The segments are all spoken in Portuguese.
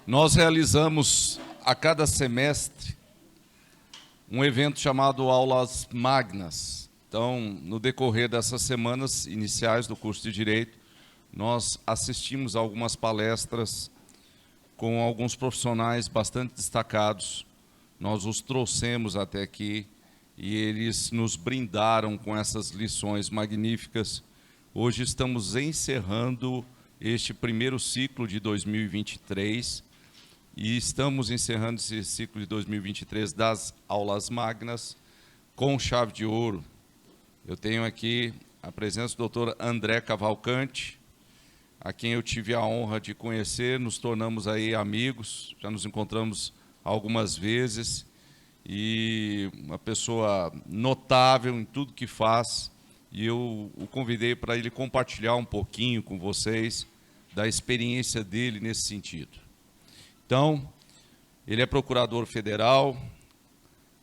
Nós realizamos a cada semestre um evento chamado Aulas Magnas. Então, no decorrer dessas semanas iniciais do curso de Direito, nós assistimos a algumas palestras com alguns profissionais bastante destacados. Nós os trouxemos até aqui e eles nos brindaram com essas lições magníficas. Hoje estamos encerrando este primeiro ciclo de 2023 e estamos encerrando esse ciclo de 2023 das aulas magnas com chave de ouro. Eu tenho aqui a presença do Dr. André Cavalcante, a quem eu tive a honra de conhecer, nos tornamos aí amigos, já nos encontramos algumas vezes, e uma pessoa notável em tudo que faz, e eu o convidei para ele compartilhar um pouquinho com vocês da experiência dele nesse sentido. Então, ele é procurador federal,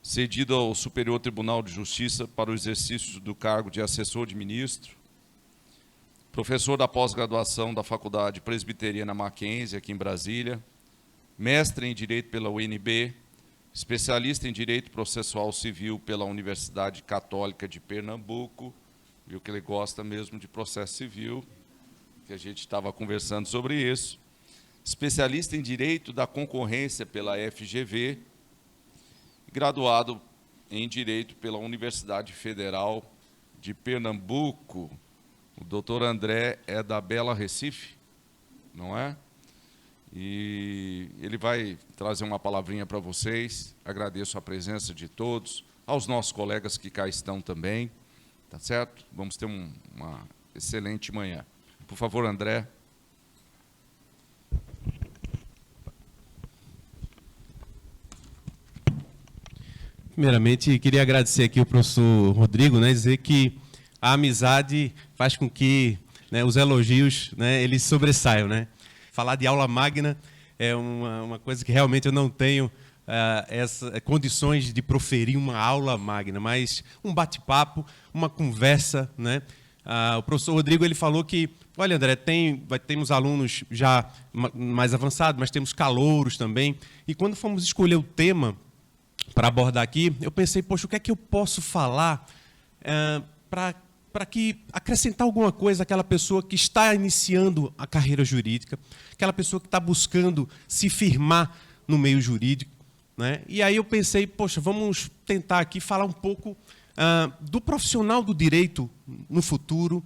cedido ao Superior Tribunal de Justiça para o exercício do cargo de assessor de ministro, professor da pós-graduação da Faculdade Presbiteriana Mackenzie, aqui em Brasília, mestre em Direito pela UNB, especialista em Direito Processual Civil pela Universidade Católica de Pernambuco, viu que ele gosta mesmo de processo civil, que a gente estava conversando sobre isso, especialista em Direito da Concorrência pela FGV, graduado em Direito pela Universidade Federal de Pernambuco. O doutor André é da Bela Recife, não é? E ele vai trazer uma palavrinha para vocês. Agradeço a presença de todos, aos nossos colegas que cá estão também, tá certo? Vamos ter uma excelente manhã. Por favor, André. Primeiramente, queria agradecer aqui ao professor Rodrigo, dizer que a amizade faz com que os elogios eles sobressaiam. Falar de aula magna é uma coisa que realmente eu não tenho condições de proferir uma aula magna, mas um bate-papo, uma conversa. O professor Rodrigo ele falou que, olha, André, temos alunos já mais avançados, mas temos calouros também. E quando fomos escolher o tema para abordar aqui, eu pensei, poxa, o que é que eu posso falar para que acrescentar alguma coisa àquela pessoa que está iniciando a carreira jurídica, aquela pessoa que está buscando se firmar no meio jurídico. E aí eu pensei, poxa, vamos tentar aqui falar um pouco do profissional do direito no futuro,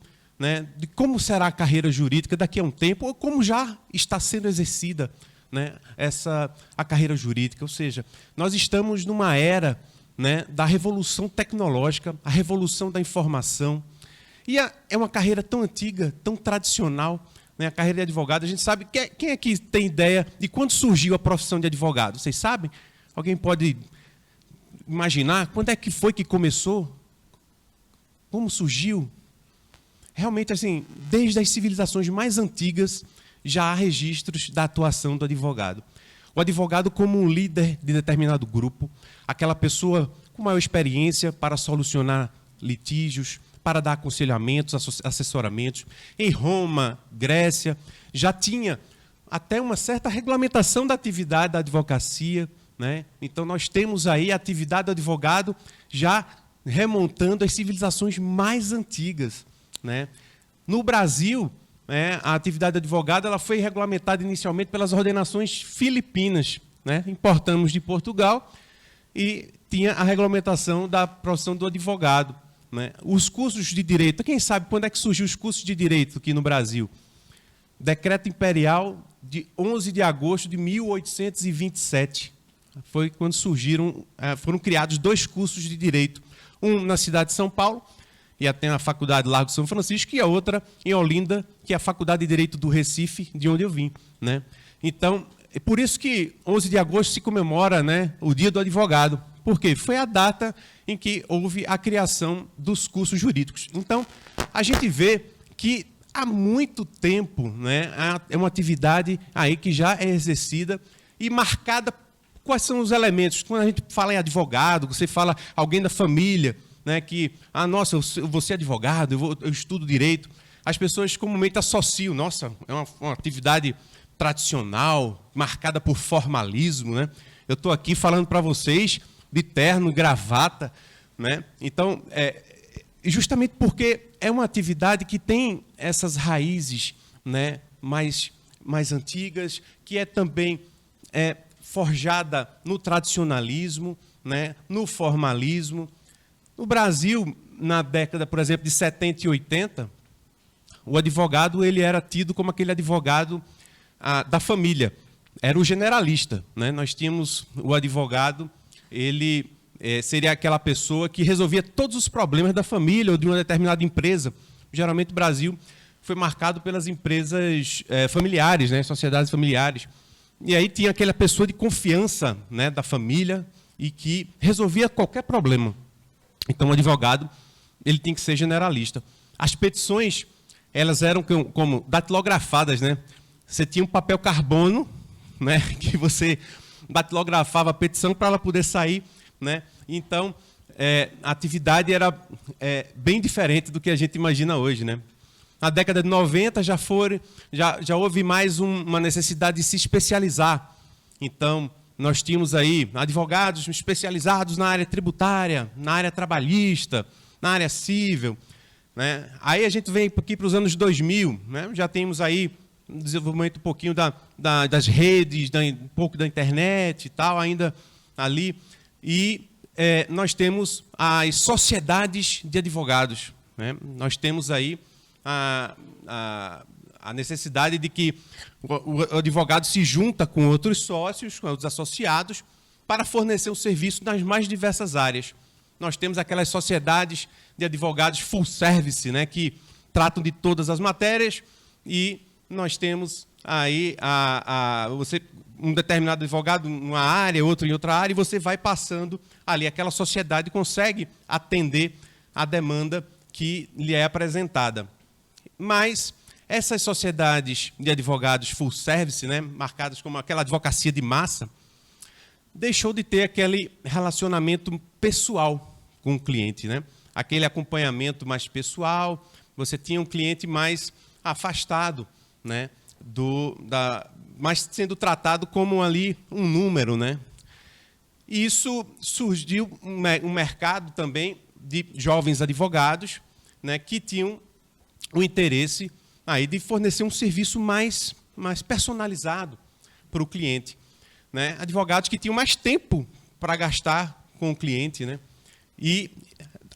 de como será a carreira jurídica daqui a um tempo, ou como já está sendo exercida a carreira jurídica. Ou seja, nós estamos numa era da revolução tecnológica, a revolução da informação. E é uma carreira tão antiga, tão tradicional, a carreira de advogado. A gente sabe, quem é que tem ideia de quando surgiu a profissão de advogado? Vocês sabem? Alguém pode imaginar quando é que foi que começou? Como surgiu? Realmente, assim, desde as civilizações mais antigas, já há registros da atuação do advogado. O advogado como um líder de determinado grupo, aquela pessoa com maior experiência para solucionar litígios, para dar aconselhamentos, assessoramentos. Em Roma, Grécia, já tinha até uma certa regulamentação da atividade da advocacia. Então, nós temos aí a atividade do advogado já remontando às civilizações mais antigas. No Brasil, a atividade do advogado ela foi regulamentada inicialmente pelas ordenações filipinas. Importamos de Portugal e tinha a regulamentação da profissão do advogado. Os cursos de direito, quem sabe quando é que surgiu os cursos de direito aqui no Brasil? Decreto Imperial de 11 de agosto de 1827. Foi quando foram criados 2 cursos de direito. Um na cidade de São Paulo, e até a Faculdade Largo São Francisco, e a outra em Olinda, que é a Faculdade de Direito do Recife, de onde eu vim. Então, é por isso que 11 de agosto se comemora o Dia do Advogado. Por quê? Foi a data em que houve a criação dos cursos jurídicos. Então, a gente vê que há muito tempo é uma atividade aí que já é exercida e marcada. Quais são os elementos? Quando a gente fala em advogado, você fala alguém da família, que, nossa, eu vou ser advogado, eu estudo direito. As pessoas comumente associam, nossa, é uma atividade tradicional, marcada por formalismo, né? Eu estou aqui falando para vocês de terno, gravata, né? Então, justamente porque é uma atividade que tem essas raízes, né, mais antigas, que é também forjada no tradicionalismo, né, no formalismo. No Brasil, na década, por exemplo, de 70 e 80, o advogado ele era tido como aquele advogado da família. Era o generalista, né? Nós tínhamos o advogado, ele seria aquela pessoa que resolvia todos os problemas da família ou de uma determinada empresa. Geralmente o Brasil foi marcado pelas empresas familiares, né? Sociedades familiares. E aí tinha aquela pessoa de confiança, né, da família e que resolvia qualquer problema. Então o advogado ele tem que ser generalista. As petições elas eram como datilografadas, né? Você tinha um papel carbono, né, que você datilografava a petição para ela poder sair, né? Então, a atividade era bem diferente do que a gente imagina hoje, né? Na década de 90 já houve mais uma necessidade de se especializar. Então, nós tínhamos aí advogados especializados na área tributária, na área trabalhista, na área civil, né? Aí a gente vem aqui para os anos 2000, né? Já temos aí um desenvolvimento um pouquinho das redes, um pouco da internet e tal, ainda ali. E nós temos as sociedades de advogados, né? Nós temos aí a necessidade de que o advogado se junta com outros sócios, com outros associados, para fornecer o serviço nas mais diversas áreas. Nós temos aquelas sociedades de advogados full service, né, que tratam de todas as matérias, e nós temos aí um determinado advogado numa área, outro em outra área, e você vai passando ali. Aquela sociedade consegue atender a demanda que lhe é apresentada. Mas essas sociedades de advogados full service, né, marcadas como aquela advocacia de massa, deixou de ter aquele relacionamento pessoal com o cliente, né? Aquele acompanhamento mais pessoal. Você tinha um cliente mais afastado, né, mas sendo tratado como ali um número, né? E isso surgiu um mercado também de jovens advogados, né, que tinham o interesse aí de fornecer um serviço mais personalizado para o cliente, né? Advogados que tinham mais tempo para gastar com o cliente, né? E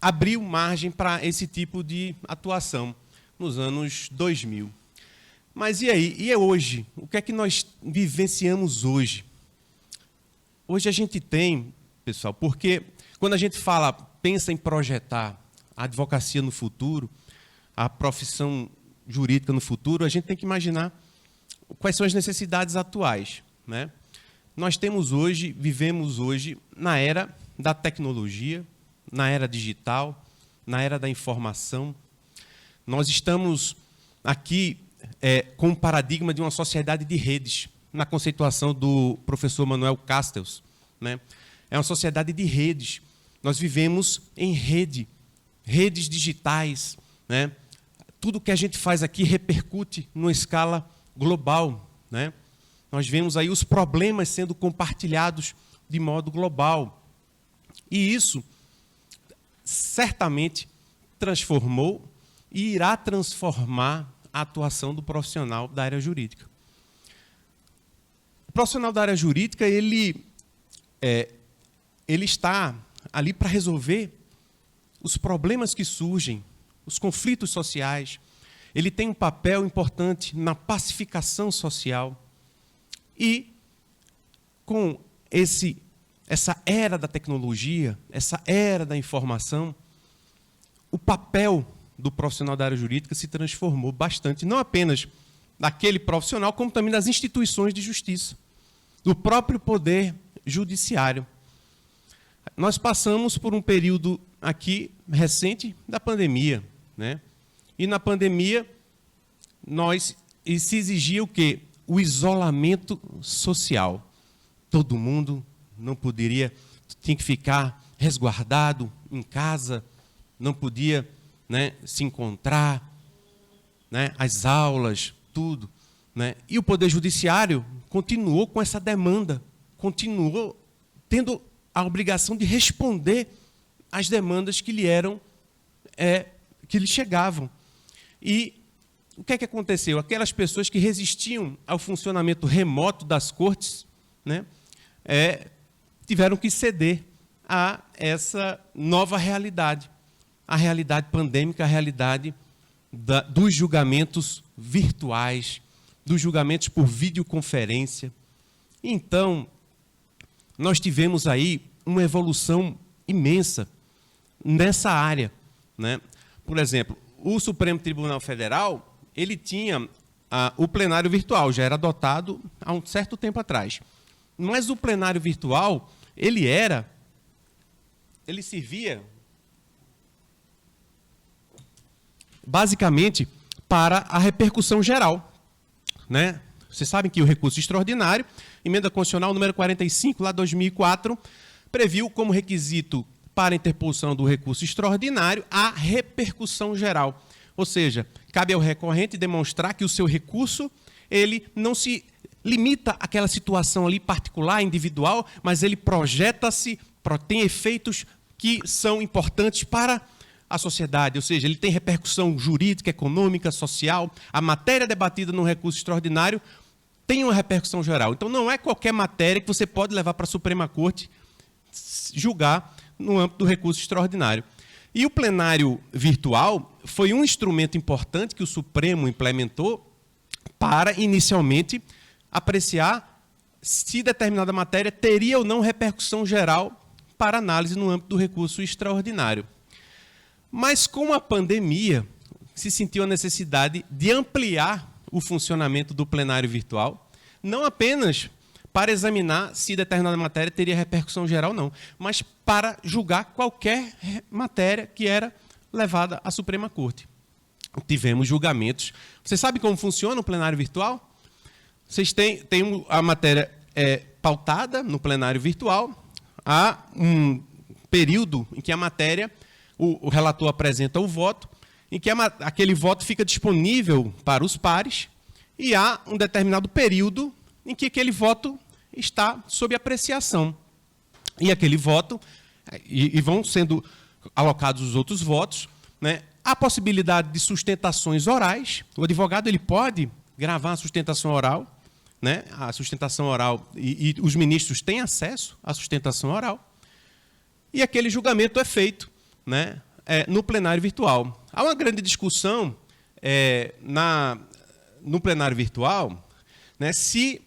abriu margem para esse tipo de atuação nos anos 2000. Mas e aí? E é hoje? O que é que nós vivenciamos hoje? Hoje a gente tem, pessoal, porque quando a gente pensa em projetar a advocacia no futuro, a profissão jurídica no futuro, a gente tem que imaginar quais são as necessidades atuais, né? Nós vivemos hoje na era da tecnologia, na era digital, na era da informação. Nós estamos aqui com um paradigma de uma sociedade de redes, na conceituação do professor Manuel Castells, né? É uma sociedade de redes. Nós vivemos em redes digitais, né? Tudo que a gente faz aqui repercute numa escala global, né? Nós vemos aí os problemas sendo compartilhados de modo global. E isso certamente transformou e irá transformar a atuação do profissional da área jurídica. O profissional da área jurídica, ele está ali para resolver os problemas que surgem, os conflitos sociais. Ele tem um papel importante na pacificação social. E com essa era da tecnologia, essa era da informação, o papel do profissional da área jurídica se transformou bastante, não apenas daquele profissional, como também das instituições de justiça, do próprio poder judiciário. Nós passamos por um período aqui recente da pandemia, né? E na pandemia se exigia o quê? O isolamento social. Todo mundo tinha que ficar resguardado em casa, não podia, né, se encontrar, né, as aulas, tudo. né? E o Poder Judiciário continuou com essa demanda, continuou tendo a obrigação de responder às demandas que lhe chegavam. E o que é que aconteceu? Aquelas pessoas que resistiam ao funcionamento remoto das cortes, né, tiveram que ceder a essa nova realidade, a realidade pandêmica, a realidade dos julgamentos virtuais, dos julgamentos por videoconferência. Então, nós tivemos aí uma evolução imensa nessa área, né? Por exemplo, o Supremo Tribunal Federal, ele tinha o plenário virtual, já era adotado há um certo tempo atrás. Mas o plenário virtual, ele servia basicamente para a repercussão geral, né? Vocês sabem que o recurso extraordinário, emenda constitucional número 45, lá 2004, previu como requisito para a interposição do recurso extraordinário a repercussão geral. Ou seja, cabe ao recorrente demonstrar que o seu recurso ele não se limita àquela situação ali particular, individual, mas ele projeta-se, tem efeitos que são importantes para a sociedade, ou seja, ele tem repercussão jurídica, econômica, social. A matéria debatida no recurso extraordinário tem uma repercussão geral. Então, não é qualquer matéria que você pode levar para a Suprema Corte julgar no âmbito do recurso extraordinário. E o plenário virtual foi um instrumento importante que o Supremo implementou para, inicialmente, apreciar se determinada matéria teria ou não repercussão geral para análise no âmbito do recurso extraordinário. Mas, com a pandemia, se sentiu a necessidade de ampliar o funcionamento do plenário virtual, não apenas para examinar se determinada matéria teria repercussão geral ou não, mas para julgar qualquer matéria que era levada à Suprema Corte. Tivemos julgamentos. Você sabe como funciona o plenário virtual? Vocês têm a matéria pautada no plenário virtual, há um período em que a matéria, o relator apresenta o voto, em que aquele voto fica disponível para os pares, e há um determinado período em que aquele voto está sob apreciação. E aquele voto, e vão sendo alocados os outros votos, né? Há possibilidade de sustentações orais. O advogado ele pode gravar a sustentação oral, né? A sustentação oral, e os ministros têm acesso à sustentação oral, e aquele julgamento é feito, né, no plenário virtual. Há uma grande discussão no plenário virtual, né, se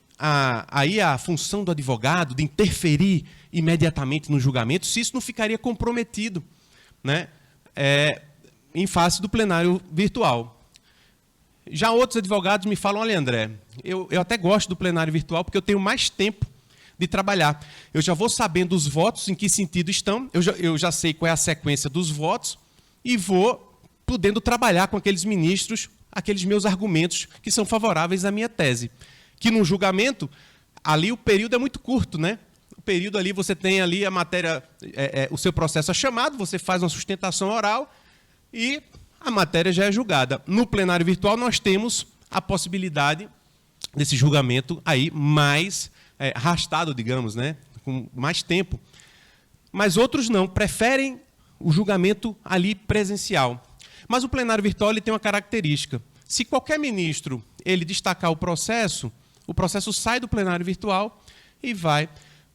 aí a função do advogado de interferir imediatamente no julgamento, se isso não ficaria comprometido, né, em face do plenário virtual. Já outros advogados me falam, olha, André, eu até gosto do plenário virtual porque eu tenho mais tempo de trabalhar. Eu já vou sabendo os votos, em que sentido estão, eu já sei qual é a sequência dos votos e vou podendo trabalhar com aqueles ministros, aqueles meus argumentos que são favoráveis à minha tese. Que no julgamento, ali o período é muito curto, né? O período ali, você tem ali a matéria, o seu processo é chamado, você faz uma sustentação oral e a matéria já é julgada. No plenário virtual, nós temos a possibilidade desse julgamento aí mais arrastado, digamos, né? Com mais tempo. Mas outros não, preferem o julgamento ali presencial. Mas o plenário virtual ele tem uma característica. Se qualquer ministro ele destacar o processo sai do plenário virtual e vai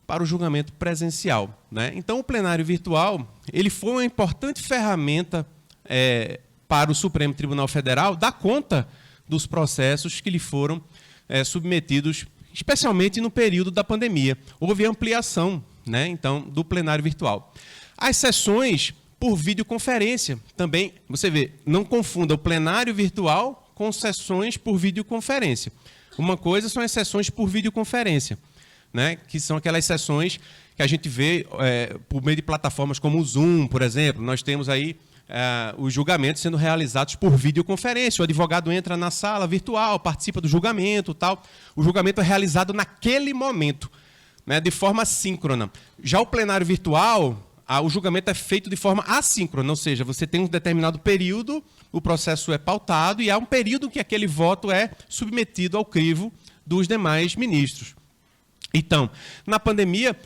para o julgamento presencial, né? Então, o plenário virtual ele foi uma importante ferramenta para o Supremo Tribunal Federal dar conta dos processos que lhe foram submetidos, especialmente no período da pandemia. Houve ampliação, né, então, do plenário virtual. As sessões por videoconferência também, você vê, não confunda o plenário virtual com sessões por videoconferência. Uma coisa são as sessões por videoconferência, né, que são aquelas sessões que a gente vê por meio de plataformas como o Zoom, por exemplo. Nós temos aí os julgamentos sendo realizados por videoconferência. O advogado entra na sala virtual, participa do julgamento, tal. O julgamento é realizado naquele momento, né, de forma síncrona. Já o plenário virtual, o julgamento é feito de forma assíncrona, ou seja, você tem um determinado período, o processo é pautado e há um período que aquele voto é submetido ao crivo dos demais ministros. Então, na pandemia,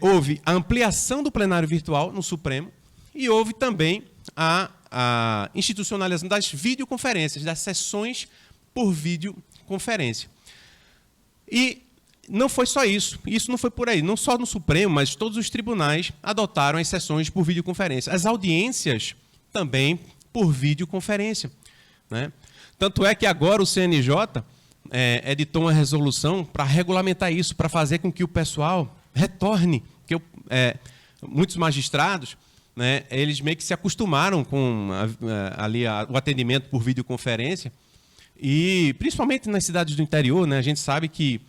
houve a ampliação do plenário virtual no Supremo e houve também a institucionalização das videoconferências, das sessões por videoconferência. E não foi só isso não foi por aí, não só no Supremo, mas todos os tribunais adotaram as sessões por videoconferência. As audiências também por videoconferência, né? Tanto é que agora o CNJ editou uma resolução para regulamentar isso, para fazer com que o pessoal retorne, que muitos magistrados, né, eles meio que se acostumaram com o atendimento por videoconferência, e principalmente nas cidades do interior, né, a gente sabe que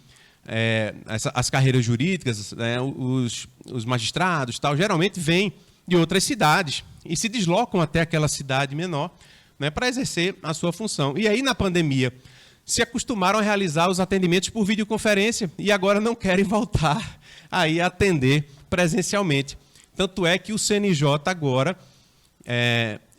as carreiras jurídicas, né, os magistrados, tal, geralmente vêm de outras cidades e se deslocam até aquela cidade menor, né, para exercer a sua função. E aí, na pandemia, se acostumaram a realizar os atendimentos por videoconferência e agora não querem voltar aí a atender presencialmente. Tanto é que o CNJ agora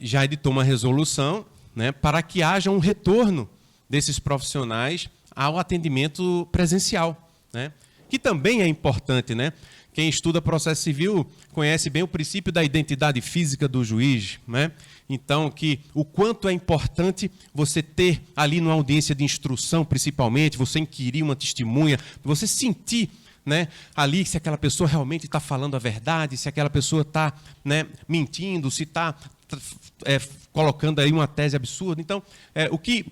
já editou uma resolução, né, para que haja um retorno desses profissionais ao atendimento presencial, né, que também é importante, né? Quem estuda processo civil conhece bem o princípio da identidade física do juiz, né? Então, o quanto é importante você ter ali numa audiência de instrução, principalmente, você inquirir uma testemunha, você sentir, né, ali se aquela pessoa realmente está falando a verdade, se aquela pessoa está, né, mentindo, se está colocando aí uma tese absurda. Então, o que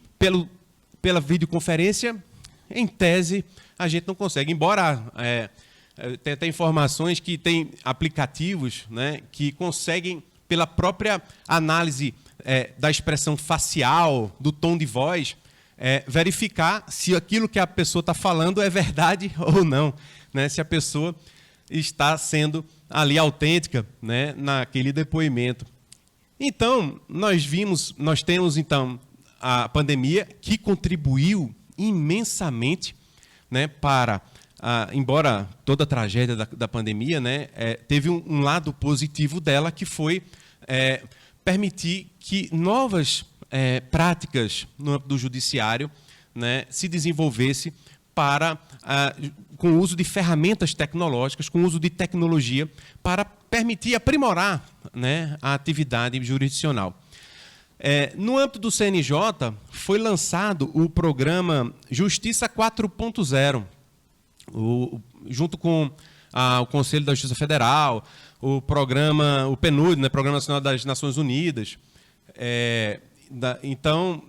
pela videoconferência, em tese, a gente não consegue. Embora tem até informações que tem aplicativos, né, que conseguem, pela própria análise da expressão facial, do tom de voz, verificar se aquilo que a pessoa está falando é verdade ou não, né, se a pessoa está sendo ali autêntica, né, naquele depoimento. Então, nós temos então a pandemia que contribuiu imensamente, né, para, embora toda a tragédia da pandemia, né, teve um lado positivo dela, que foi permitir que novas práticas no âmbito do judiciário, né, se desenvolvesse com o uso de ferramentas tecnológicas, com o uso de tecnologia, para permitir aprimorar, né, a atividade jurisdicional. No âmbito do CNJ, foi lançado o programa Justiça 4.0, junto com o Conselho da Justiça Federal, o PNUD, né, Programa Nacional das Nações Unidas. Então,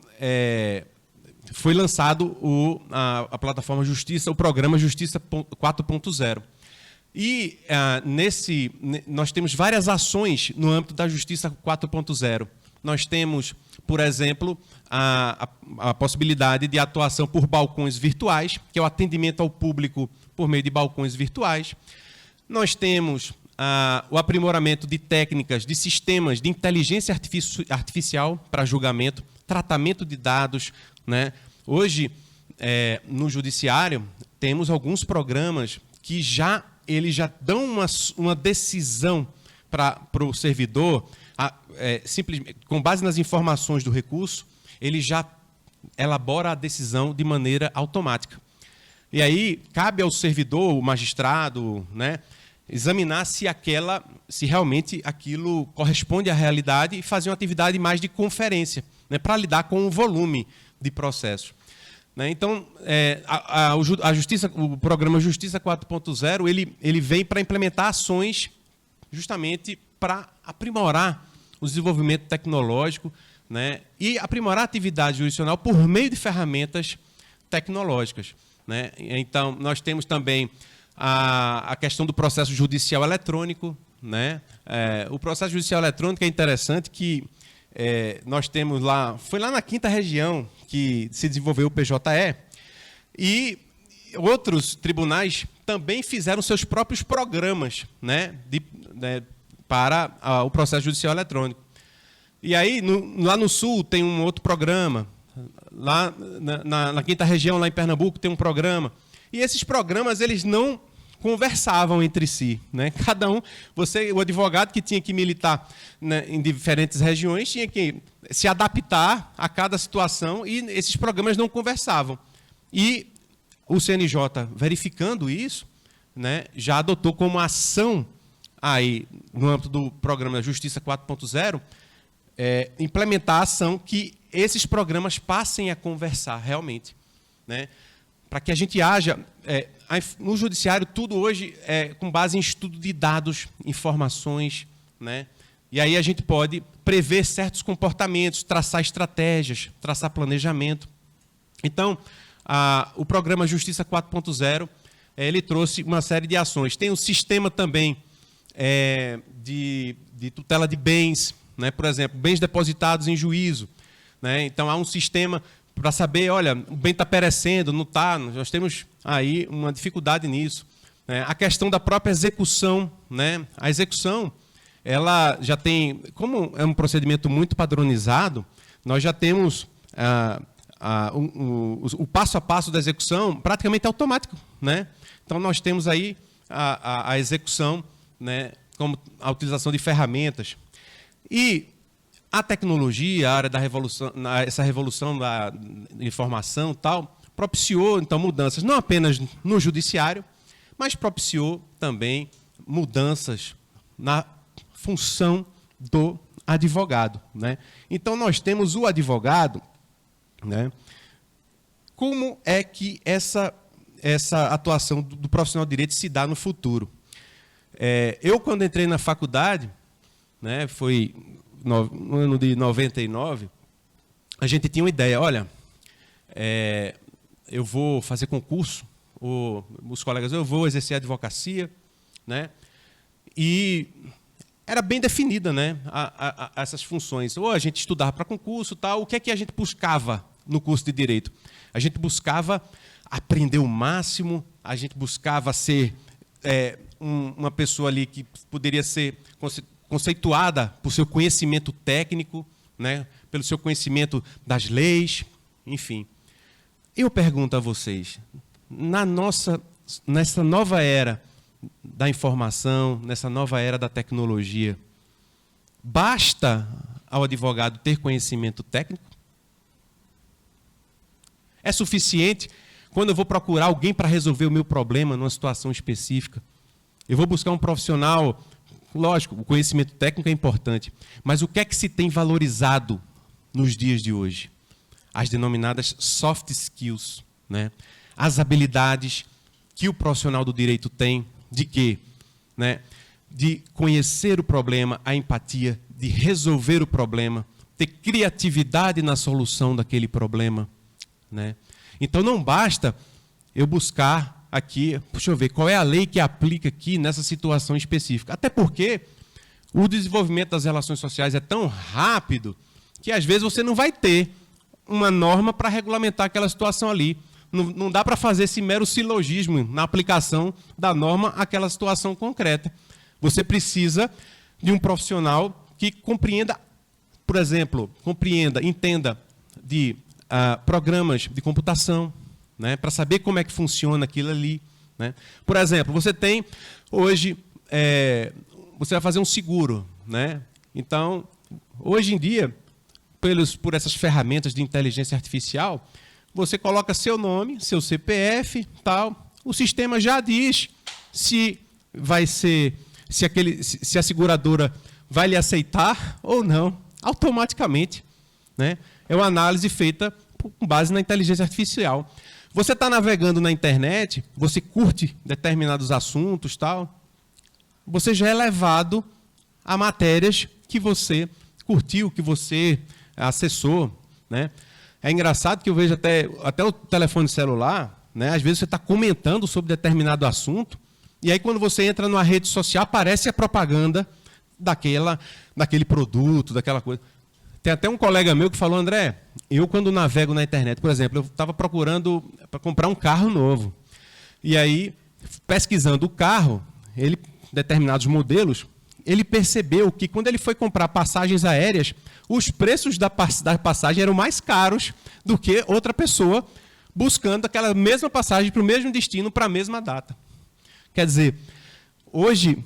foi lançado a plataforma Justiça, o programa Justiça 4.0. E nós temos várias ações no âmbito da Justiça 4.0. Nós temos, por exemplo, a possibilidade de atuação por balcões virtuais, que é o atendimento ao público por meio de balcões virtuais. Nós temos o aprimoramento de técnicas, de sistemas de inteligência artificial para julgamento, tratamento de dados, né? Hoje, no judiciário, temos alguns programas que eles já dão uma decisão para o servidor, simplesmente, com base nas informações do recurso, ele já elabora a decisão de maneira automática. E aí, cabe ao servidor, o magistrado, né, examinar se realmente aquilo corresponde à realidade e fazer uma atividade mais de conferência, né, para lidar com o volume de processos. Né? Então, o programa Justiça 4.0, ele vem para implementar ações justamente para aprimorar o desenvolvimento tecnológico, né, e aprimorar a atividade jurisdicional por meio de ferramentas tecnológicas. Né? Então, nós temos também a questão do processo judicial eletrônico. Né? O processo judicial eletrônico é interessante que nós temos foi lá na 5ª Região que se desenvolveu o PJE, e outros tribunais também fizeram seus próprios programas, né, para o processo judicial eletrônico. E aí, lá no Sul, tem um outro programa. Lá na 5ª Região, lá em Pernambuco, tem um programa. E esses programas, eles não conversavam entre si, né? Cada um, o advogado que tinha que militar, né, em diferentes regiões, tinha que se adaptar a cada situação e esses programas não conversavam. E o CNJ, verificando isso, né, já adotou como ação aí, no âmbito do programa Justiça 4.0, implementar a ação que esses programas passem a conversar realmente, né? Para que a gente haja... no judiciário, tudo hoje é com base em estudo de dados, informações, né? E aí a gente pode prever certos comportamentos, traçar estratégias, traçar planejamento. Então, o programa Justiça 4.0, ele trouxe uma série de ações. Tem um sistema também de tutela de bens, né? Por exemplo, bens depositados em juízo, né? Então, há um sistema para saber, olha, o bem está perecendo, não está, nós temos aí uma dificuldade nisso. A questão da própria execução, né? A execução, ela já tem, como é um procedimento muito padronizado, nós já temos o passo a passo da execução praticamente automático, né? Então, nós temos aí a execução, né, como a utilização de ferramentas. E a tecnologia, a área da revolução, essa revolução da informação e tal, propiciou, então, mudanças, não apenas no judiciário, mas propiciou também mudanças na função do advogado, né? Então, nós temos o advogado, né? Como é que essa atuação do profissional de direito se dá no futuro? Eu, quando entrei na faculdade, né, foi no ano de 99, a gente tinha uma ideia, olha, eu vou fazer concurso, os colegas, eu vou exercer a advocacia, né? E era bem definida, né, essas funções. Ou a gente estudava para concurso, tal. O que é que a gente buscava no curso de Direito? A gente buscava aprender o máximo, a gente buscava ser uma pessoa ali que poderia ser conceituada por seu conhecimento técnico, né, pelo seu conhecimento das leis, enfim. Eu pergunto a vocês, nessa nova era da informação, nessa nova era da tecnologia, basta ao advogado ter conhecimento técnico? É suficiente quando eu vou procurar alguém para resolver o meu problema numa situação específica? Eu vou buscar um profissional, lógico, o conhecimento técnico é importante, mas o que é que se tem valorizado nos dias de hoje? As denominadas soft skills, né? As habilidades que o profissional do direito tem, de quê? Né? De conhecer o problema, a empatia, de resolver o problema, ter criatividade na solução daquele problema, né? Então, não basta eu buscar aqui, deixa eu ver, qual é a lei que aplica aqui nessa situação específica. Até porque o desenvolvimento das relações sociais é tão rápido que, às vezes, você não vai ter uma norma para regulamentar aquela situação ali. Não dá para fazer esse mero silogismo na aplicação da norma àquela situação concreta. Você precisa de um profissional que compreenda, por exemplo, entenda de programas de computação, né, para saber como é que funciona aquilo ali, né? Por exemplo, você tem hoje, você vai fazer um seguro, né? Então, hoje em dia, por essas ferramentas de inteligência artificial, você coloca seu nome, seu CPF, tal, o sistema já diz se a seguradora vai lhe aceitar ou não, automaticamente, né? É uma análise feita com base na inteligência artificial. Você está navegando na internet, você curte determinados assuntos, tal, você já é levado a matérias que você curtiu, que você acessou, né? É engraçado que eu vejo até o telefone celular, né? Às vezes você está comentando sobre determinado assunto, e aí quando você entra numa rede social, aparece a propaganda daquele produto, daquela coisa. Tem até um colega meu que falou, André, eu quando navego na internet, por exemplo, eu estava procurando para comprar um carro novo. E aí, pesquisando o carro, determinados modelos, ele percebeu que quando ele foi comprar passagens aéreas, os preços da passagem eram mais caros do que outra pessoa buscando aquela mesma passagem para o mesmo destino, para a mesma data. Quer dizer, hoje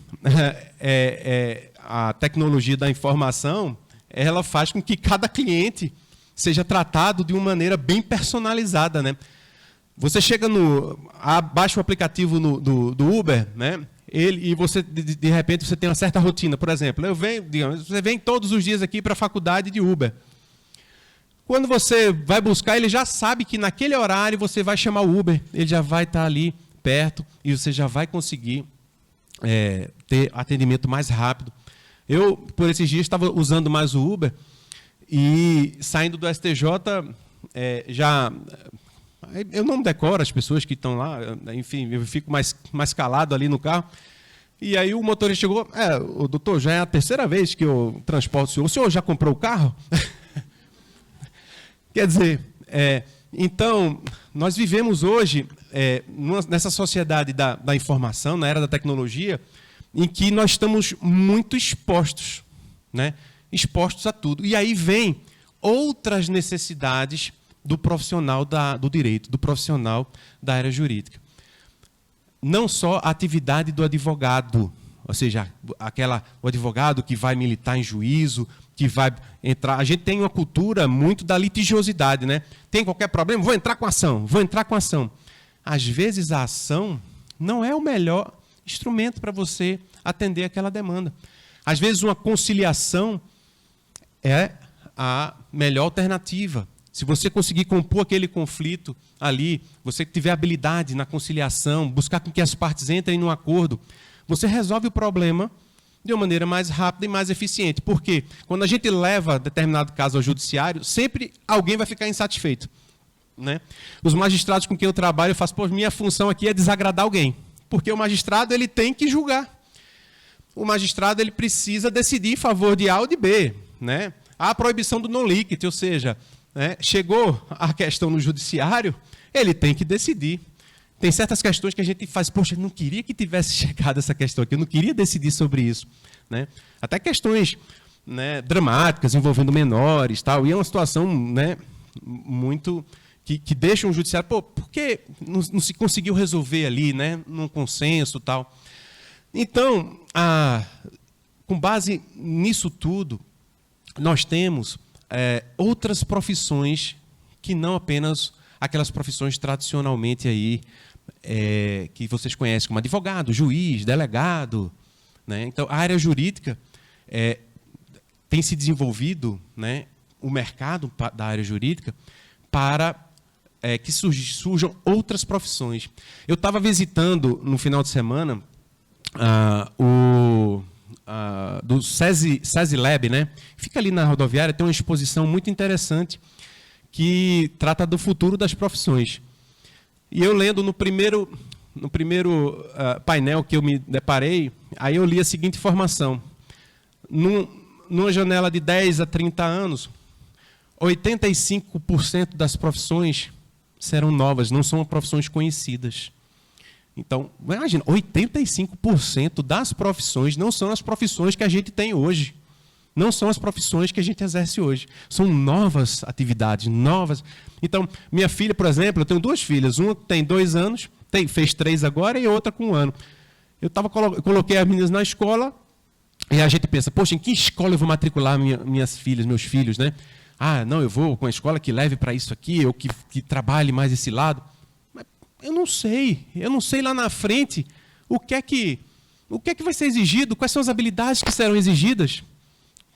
a tecnologia da informação, ela faz com que cada cliente seja tratado de uma maneira bem personalizada, né? Você chega baixa o aplicativo do Uber, né? E você de repente você tem uma certa rotina, por exemplo, você vem todos os dias aqui para a faculdade de Uber. Quando você vai buscar, ele já sabe que naquele horário você vai chamar o Uber, ele já vai estar ali perto e você já vai conseguir ter atendimento mais rápido. Eu, por esses dias, estava usando mais o Uber e saindo do STJ, eu não decoro as pessoas que estão lá, enfim, eu fico mais calado ali no carro. E aí o motorista chegou, o doutor, já é a terceira vez que eu transporto o senhor já comprou o carro? Quer dizer, então, nós vivemos hoje nessa sociedade da informação, na era da tecnologia, em que nós estamos muito expostos, né? Expostos a tudo. E aí vem outras necessidades do profissional do direito, do profissional da área jurídica. Não só a atividade do advogado, ou seja, o advogado que vai militar em juízo, que vai entrar... A gente tem uma cultura muito da litigiosidade, né? Tem qualquer problema? Vou entrar com ação, vou entrar com ação. Às vezes a ação não é o melhor instrumento para você atender aquela demanda. Às vezes uma conciliação é a melhor alternativa. Se você conseguir compor aquele conflito ali, você que tiver habilidade na conciliação, buscar com que as partes entrem num acordo, você resolve o problema de uma maneira mais rápida e mais eficiente. Porque quando a gente leva determinado caso ao judiciário, sempre alguém vai ficar insatisfeito, né? Os magistrados com quem eu trabalho, eu faço, minha função aqui é desagradar alguém. Porque o magistrado ele tem que julgar. O magistrado ele precisa decidir em favor de A ou de B, né? Há a proibição do non-liquid, ou seja, chegou a questão no judiciário, ele tem que decidir. Tem certas questões que a gente faz, eu não queria que tivesse chegado essa questão aqui, eu não queria decidir sobre isso, né? Até questões, né, dramáticas, envolvendo menores, tal, e é uma situação, né, muito... Que deixa um judiciário, por que não se conseguiu resolver ali, né, num consenso, tal. Então, com base nisso tudo, nós temos outras profissões que não apenas aquelas profissões tradicionalmente aí, que vocês conhecem como advogado, juiz, delegado, né? Então, a área jurídica tem se desenvolvido, né, o mercado da área jurídica para que surjam outras profissões. Eu estava visitando no final de semana do SESI Lab, né? Fica ali na rodoviária, tem uma exposição muito interessante que trata do futuro das profissões. E eu lendo no primeiro painel que eu me deparei, aí eu li a seguinte informação. Numa janela de 10 a 30 anos, 85% das profissões serão novas, não são profissões conhecidas. Então, imagina, 85% das profissões não são as profissões que a gente tem hoje. Não são as profissões que a gente exerce hoje. São novas atividades, novas. Então, minha filha, por exemplo, eu tenho duas filhas. Uma tem 2 anos, fez 3 agora, e outra com 1 ano. Eu coloquei as meninas na escola, e a gente pensa, em que escola eu vou matricular minhas filhas, meus filhos, né? Não, eu vou com a escola que leve para isso aqui, ou que trabalhe mais esse lado. Mas eu não sei lá na frente o que é que vai ser exigido, quais são as habilidades que serão exigidas,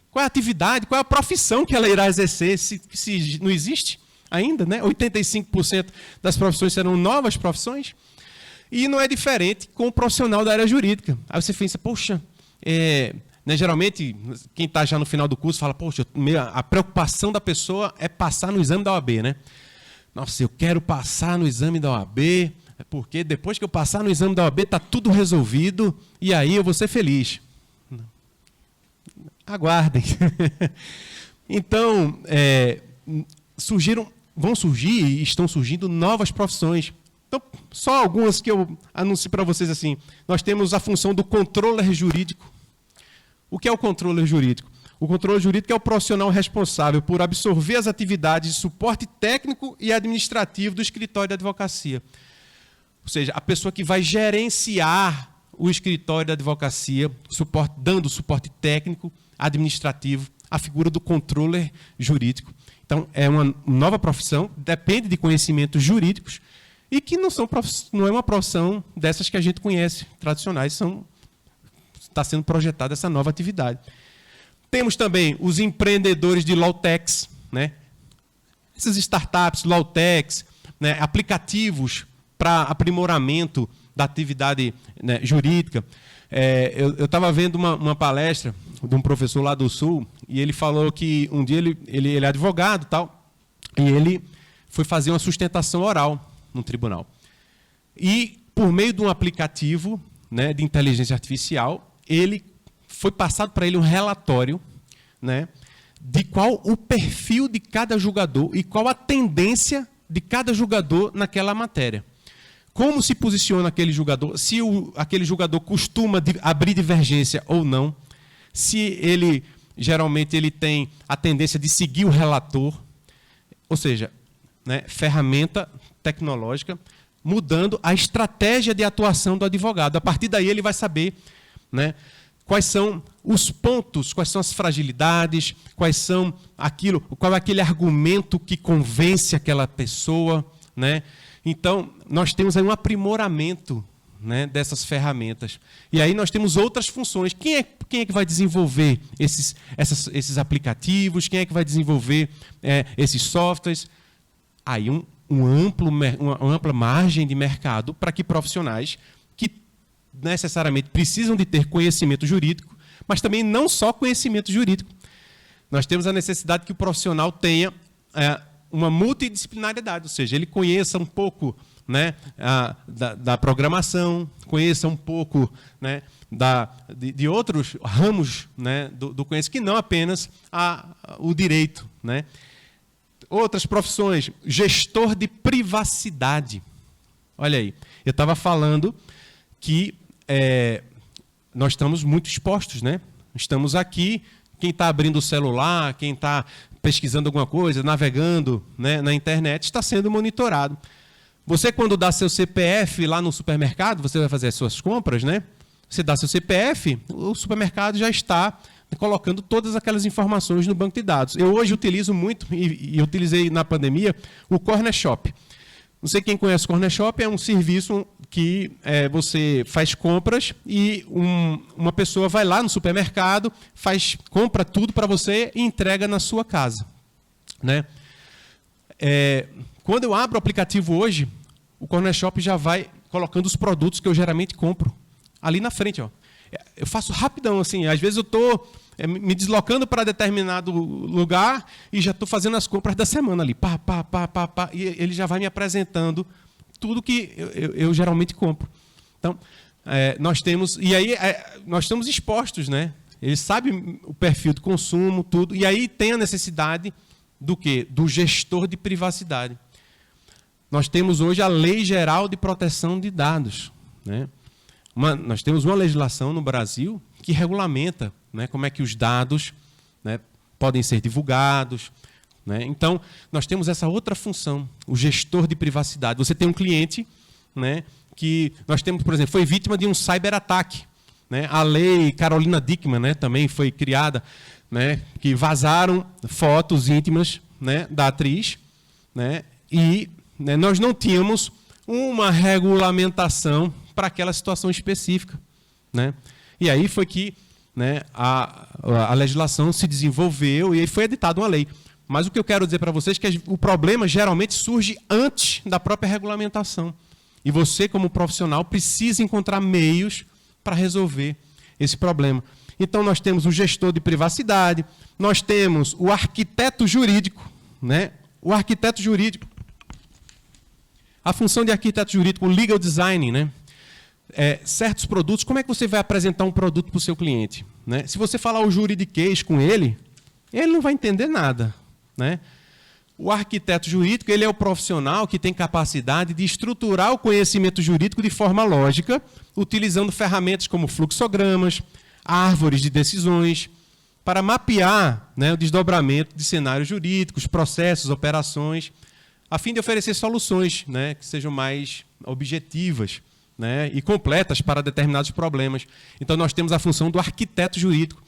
qual é a atividade, qual é a profissão que ela irá exercer, se não existe ainda, né? 85% das profissões serão novas profissões, e não é diferente com o profissional da área jurídica. Aí você pensa, né, geralmente, quem está já no final do curso fala, a preocupação da pessoa é passar no exame da OAB, né? Nossa, eu quero passar no exame da OAB, porque depois que eu passar no exame da OAB está tudo resolvido e aí eu vou ser feliz. Aguardem. Então, vão surgir e estão surgindo novas profissões. Então, só algumas que eu anuncio para vocês assim. Nós temos a função do controller jurídico. O que é o controller jurídico? O controller jurídico é o profissional responsável por absorver as atividades de suporte técnico e administrativo do escritório de advocacia. ou seja, a pessoa que vai gerenciar o escritório da advocacia, dando suporte técnico, administrativo, a figura do controller jurídico. Então, é uma nova profissão, depende de conhecimentos jurídicos, e que não é uma profissão dessas que a gente conhece, tradicionais, está sendo projetada essa nova atividade. Temos também os empreendedores de Lawtechs, né? Essas startups, Lawtechs, né? Aplicativos para aprimoramento da atividade, né, jurídica. Eu estava vendo uma palestra de um professor lá do Sul, e ele falou que um dia ele é advogado, tal, e ele foi fazer uma sustentação oral no tribunal. E, por meio de um aplicativo, né, de inteligência artificial, foi passado para ele um relatório, né, de qual o perfil de cada julgador e qual a tendência de cada julgador naquela matéria. Como se posiciona aquele julgador, se aquele julgador costuma abrir divergência ou não, se geralmente ele tem a tendência de seguir o relator, ou seja, né, ferramenta tecnológica, mudando a estratégia de atuação do advogado. A partir daí ele vai saber, né, quais são os pontos, quais são as fragilidades, qual é aquele argumento que convence aquela pessoa, né? Então, nós temos aí um aprimoramento, né, dessas ferramentas. E aí nós temos outras funções. Quem é que vai desenvolver esses aplicativos? Quem é que vai desenvolver esses softwares? Aí uma ampla margem de mercado para que profissionais que necessariamente precisam de ter conhecimento jurídico, mas também não só conhecimento jurídico. Nós temos a necessidade que o profissional tenha uma multidisciplinariedade, ou seja, ele conheça um pouco, né, da programação, conheça um pouco, né, de outros ramos, né, do conhecimento, que não apenas o direito, né. Outras profissões, gestor de privacidade. Olha aí, eu estava falando que nós estamos muito expostos, né? Estamos aqui, quem está abrindo o celular, quem está pesquisando alguma coisa, navegando, né, na internet, está sendo monitorado. Você, quando dá seu CPF lá no supermercado, você vai fazer as suas compras, né? Você dá seu CPF, o supermercado já está colocando todas aquelas informações no banco de dados. Eu hoje utilizo muito, e utilizei na pandemia, o Corner Shop. Não sei quem conhece o Corner Shop, é um serviço que você faz compras e uma pessoa vai lá no supermercado, compra tudo para você e entrega na sua casa, né? Quando eu abro o aplicativo hoje, o Corner Shop já vai colocando os produtos que eu geralmente compro ali na frente, ó. Eu faço rapidão, assim, às vezes eu estou me deslocando para determinado lugar e já estou fazendo as compras da semana ali, e ele já vai me apresentando tudo que eu geralmente compro. Então, nós estamos expostos, né? Ele sabe o perfil de consumo, tudo, e aí tem a necessidade do quê? Do gestor de privacidade. Nós temos hoje a Lei Geral de Proteção de Dados, né? Nós temos uma legislação no Brasil que regulamenta, né, como é que os dados, né, podem ser divulgados, né? Então, nós temos essa outra função, o gestor de privacidade. Você tem um cliente, né, que nós temos, por exemplo, foi vítima de um cyberataque, né? A lei Carolina Dickmann, né, também foi criada, né, que vazaram fotos íntimas, né, da atriz, né, e, né, nós não tínhamos uma regulamentação para aquela situação específica, né? E aí foi que, né, a legislação se desenvolveu e aí foi editada uma lei. Mas o que eu quero dizer para vocês é que o problema geralmente surge antes da própria regulamentação. E você, como profissional, precisa encontrar meios para resolver esse problema. Então, nós temos o gestor de privacidade, nós temos o arquiteto jurídico, né? O arquiteto jurídico. A função de arquiteto jurídico, o legal design, né? Certos produtos, como é que você vai apresentar um produto para o seu cliente, né? Se você falar o juridiquês com ele não vai entender nada, né? O arquiteto jurídico, ele é o profissional que tem capacidade de estruturar o conhecimento jurídico de forma lógica, utilizando ferramentas como fluxogramas, árvores de decisões, para mapear, né, o desdobramento de cenários jurídicos, processos, operações, a fim de oferecer soluções, né, que sejam mais objetivas, né, e completas para determinados problemas. Então, nós temos a função do arquiteto jurídico.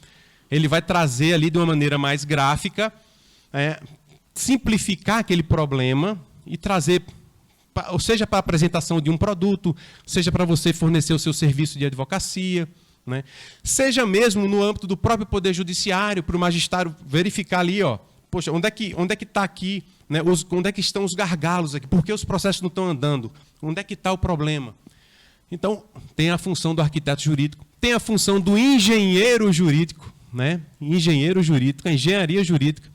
Ele vai trazer ali de uma maneira mais gráfica, simplificar aquele problema e trazer, ou seja, para a apresentação de um produto, seja para você fornecer o seu serviço de advocacia, né, seja mesmo no âmbito do próprio Poder Judiciário, para o magistrado verificar ali, ó, poxa, onde é que está aqui, né, onde é que estão os gargalos aqui, por que os processos não estão andando, onde é que está o problema. Então, tem a função do arquiteto jurídico, tem a função do engenheiro jurídico, né, engenheiro jurídico, a engenharia jurídica,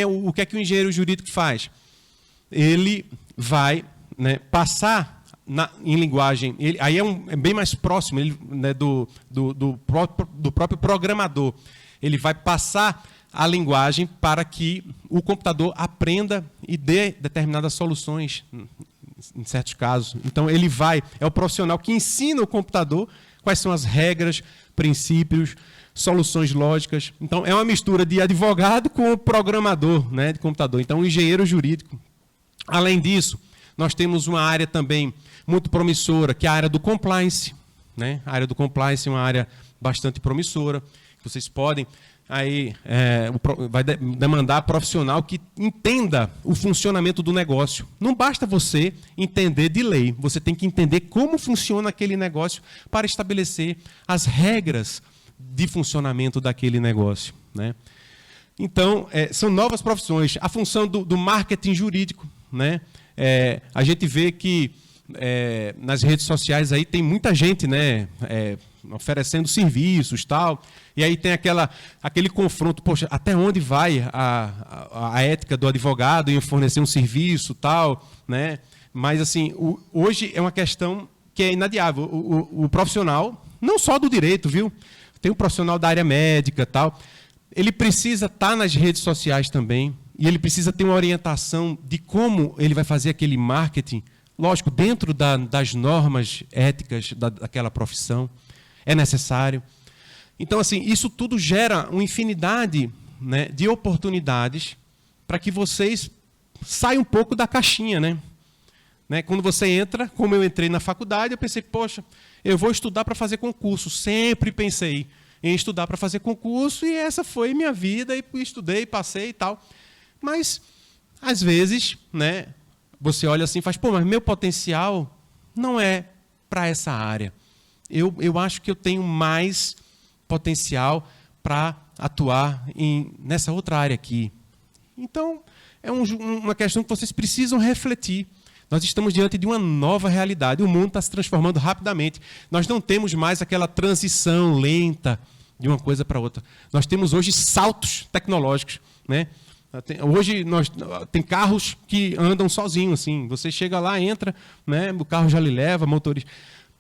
o que é que o engenheiro jurídico faz? Ele vai, né, passar em linguagem, aí é bem mais próximo né, do próprio programador. Ele vai passar a linguagem para que o computador aprenda e dê determinadas soluções, em certos casos. Então, é o profissional que ensina o computador quais são as regras, princípios, soluções lógicas. Então, é uma mistura de advogado com o programador, né, de computador. Então, o engenheiro jurídico. Além disso, nós temos uma área também muito promissora, que é a área do compliance, né? A área do compliance é uma área bastante promissora. Vocês podem vai demandar profissional que entenda o funcionamento do negócio. Não basta você entender de lei, você tem que entender como funciona aquele negócio para estabelecer as regras de funcionamento daquele negócio, né? Então, são novas profissões. A função do marketing jurídico, né? A gente vê que nas redes sociais aí tem muita gente, né, oferecendo serviços, tal, e aí tem aquele confronto, poxa, até onde vai a ética do advogado em fornecer um serviço, tal, né? Mas assim, hoje é uma questão que é inadiável. O profissional, não só do direito, viu? Tem um profissional da área médica, tal, ele precisa estar nas redes sociais também, e ele precisa ter uma orientação de como ele vai fazer aquele marketing, lógico, dentro das normas éticas daquela profissão, é necessário. Então, assim, isso tudo gera uma infinidade, né, de oportunidades para que vocês saiam um pouco da caixinha, né? Quando você entra, como eu entrei na faculdade, eu pensei, poxa, eu vou estudar para fazer concurso. Sempre pensei em estudar para fazer concurso e essa foi minha vida, e estudei, passei e tal. Mas, às vezes, né, você olha assim e faz, pô, mas meu potencial não é para essa área. Eu acho que eu tenho mais potencial para atuar nessa outra área aqui. Então, é uma questão que vocês precisam refletir. Nós estamos diante de uma nova realidade. O mundo está se transformando rapidamente. Nós não temos mais aquela transição lenta de uma coisa para outra. Nós temos hoje saltos tecnológicos, né? Hoje tem carros que andam sozinhos, assim. Você chega lá, entra, né? O carro já lhe leva, motorista.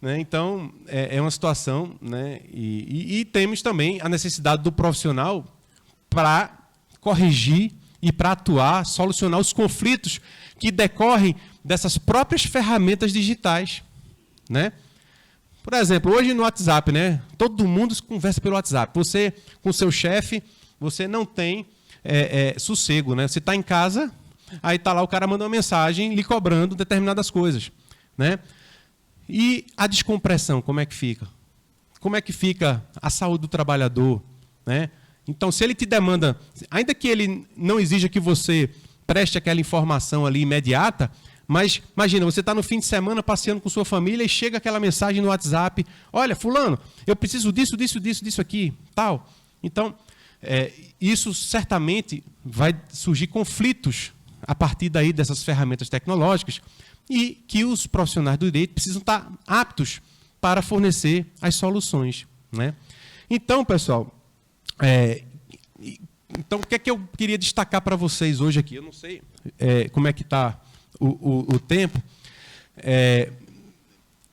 Né? Então, é uma situação, né? E temos também a necessidade do profissional para corrigir e para atuar, solucionar os conflitos que decorrem dessas próprias ferramentas digitais, né? Por exemplo, hoje no WhatsApp, né? Todo mundo se conversa pelo WhatsApp. Você, com seu chefe, você não tem sossego, né? Você está em casa, aí está lá o cara manda uma mensagem lhe cobrando determinadas coisas, né? E a descompressão, como é que fica? Como é que fica a saúde do trabalhador, né? Então, se ele te demanda, ainda que ele não exija que você preste aquela informação ali imediata, mas imagina, você está no fim de semana passeando com sua família e chega aquela mensagem no WhatsApp, olha, fulano, eu preciso disso aqui, tal. Então, isso certamente vai surgir conflitos a partir daí dessas ferramentas tecnológicas e que os profissionais do direito precisam estar aptos para fornecer as soluções, né? Então, pessoal, então, o que é que eu queria destacar para vocês hoje aqui? Eu não sei como é que está o tempo.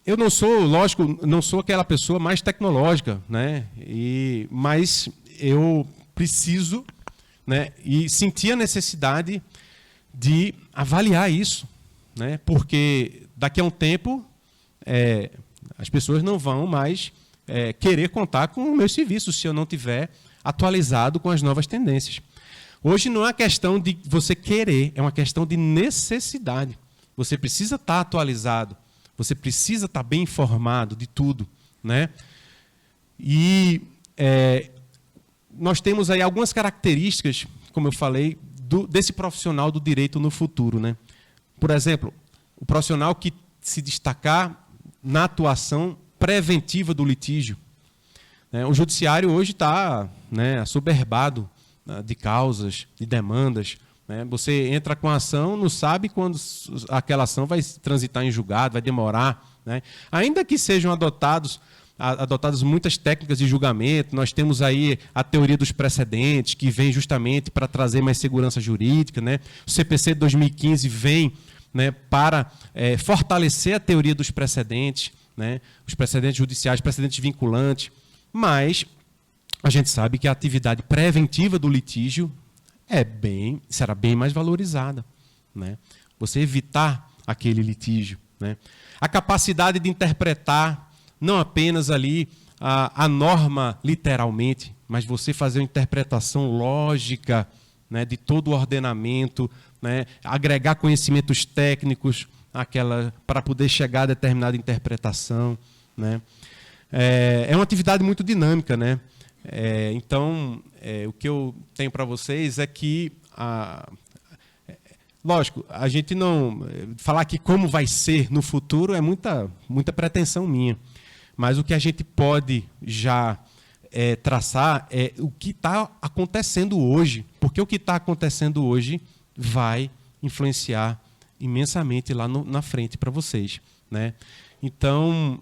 Eu não sou, lógico, não sou aquela pessoa mais tecnológica, né? Mas eu preciso, né, e senti a necessidade de avaliar isso, né? Porque daqui a um tempo as pessoas não vão mais querer contar com os meus serviços se eu não tiver atualizado com as novas tendências. Hoje não é uma questão de você querer, é uma questão de necessidade. Você precisa estar atualizado, você precisa estar bem informado de tudo, né? E nós temos aí algumas características, como eu falei, desse profissional do direito no futuro, né? Por exemplo, o profissional que se destacar na atuação preventiva do litígio. O judiciário hoje está, né, assoberbado de causas, de demandas. Né? Você entra com a ação, não sabe quando aquela ação vai transitar em julgado, vai demorar. Né? Ainda que sejam adotadas muitas técnicas de julgamento, nós temos aí a teoria dos precedentes, que vem justamente para trazer mais segurança jurídica. Né? O CPC de 2015 vem, né, para fortalecer a teoria dos precedentes, né? Os precedentes judiciais, precedentes vinculantes. Mas a gente sabe que a atividade preventiva do litígio será bem mais valorizada. Né? Você evitar aquele litígio. Né? A capacidade de interpretar não apenas ali a norma literalmente, mas você fazer uma interpretação lógica, né, de todo o ordenamento, né, agregar conhecimentos técnicos para poder chegar a determinada interpretação. Né? É uma atividade muito dinâmica, né? Então, o que eu tenho para vocês é que, lógico, a gente não falar aqui como vai ser no futuro é muita pretensão minha, mas o que a gente pode já traçar é o que está acontecendo hoje, porque o que está acontecendo hoje vai influenciar imensamente lá na frente para vocês, né? Então,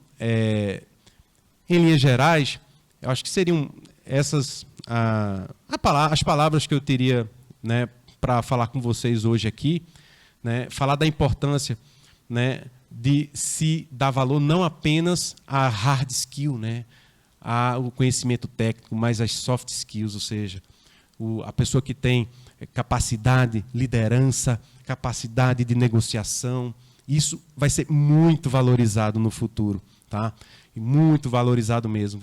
em linhas gerais, eu acho que seriam essas as palavras que eu teria, né, para falar com vocês hoje aqui, né, falar da importância, né, de se dar valor não apenas à hard skill, né, ao conhecimento técnico, mas às soft skills, ou seja, a pessoa que tem capacidade, liderança, capacidade de negociação, isso vai ser muito valorizado no futuro, tá? E muito valorizado mesmo.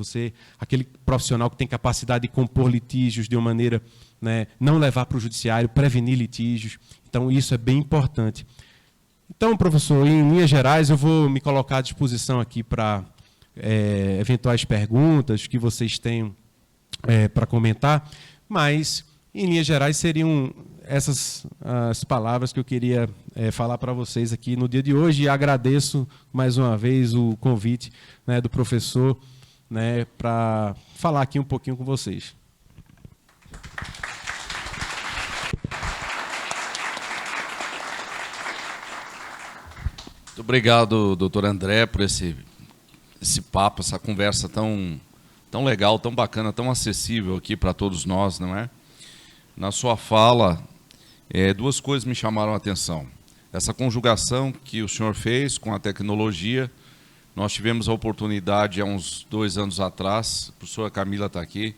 Aquele profissional que tem capacidade de compor litígios de uma maneira, né, não levar para o judiciário, prevenir litígios. Então, isso é bem importante. Então, professor, em linhas gerais, eu vou me colocar à disposição aqui para eventuais perguntas que vocês tenham para comentar, mas, em linhas gerais, seriam essas as palavras que eu queria falar para vocês aqui no dia de hoje, e agradeço mais uma vez o convite, né, do professor, né, para falar aqui um pouquinho com vocês. Muito obrigado, doutor André, por esse papo, essa conversa tão legal, tão bacana, tão acessível aqui para todos nós, não é? Na sua fala, duas coisas me chamaram a atenção. Essa conjugação que o senhor fez com a tecnologia. Nós tivemos a oportunidade, há uns 2 anos atrás, a professora Camila está aqui,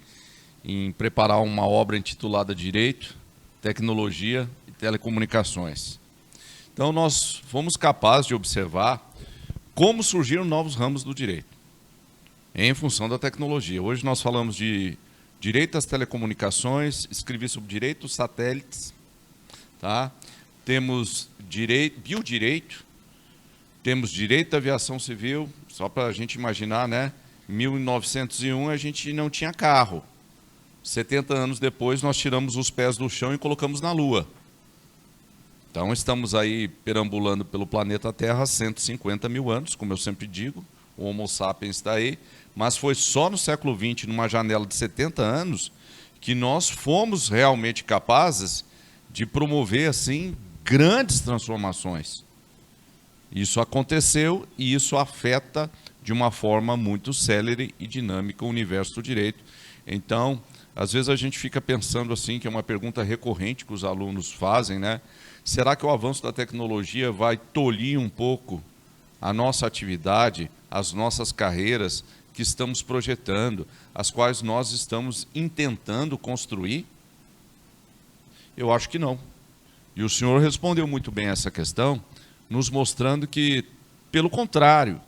em preparar uma obra intitulada Direito, Tecnologia e Telecomunicações. Então, nós fomos capazes de observar como surgiram novos ramos do direito, em função da tecnologia. Hoje nós falamos de direito às telecomunicações, escrevi sobre direito aos satélites, tá? Temos biodireito, temos direito à aviação civil, só para a gente imaginar, né? Em 1901 a gente não tinha carro. 70 anos depois nós tiramos os pés do chão e colocamos na Lua. Então estamos aí perambulando pelo planeta Terra há 150 mil anos, como eu sempre digo, o Homo sapiens está aí, mas foi só no século XX, numa janela de 70 anos, que nós fomos realmente capazes de promover assim grandes transformações. Isso aconteceu e isso afeta de uma forma muito célere e dinâmica o universo do direito. Então, às vezes a gente fica pensando assim, que é uma pergunta recorrente que os alunos fazem, né? Será que o avanço da tecnologia vai tolir um pouco a nossa atividade, as nossas carreiras que estamos projetando, as quais nós estamos intentando construir? Eu acho que não. E o senhor respondeu muito bem essa questão, nos mostrando que, pelo contrário,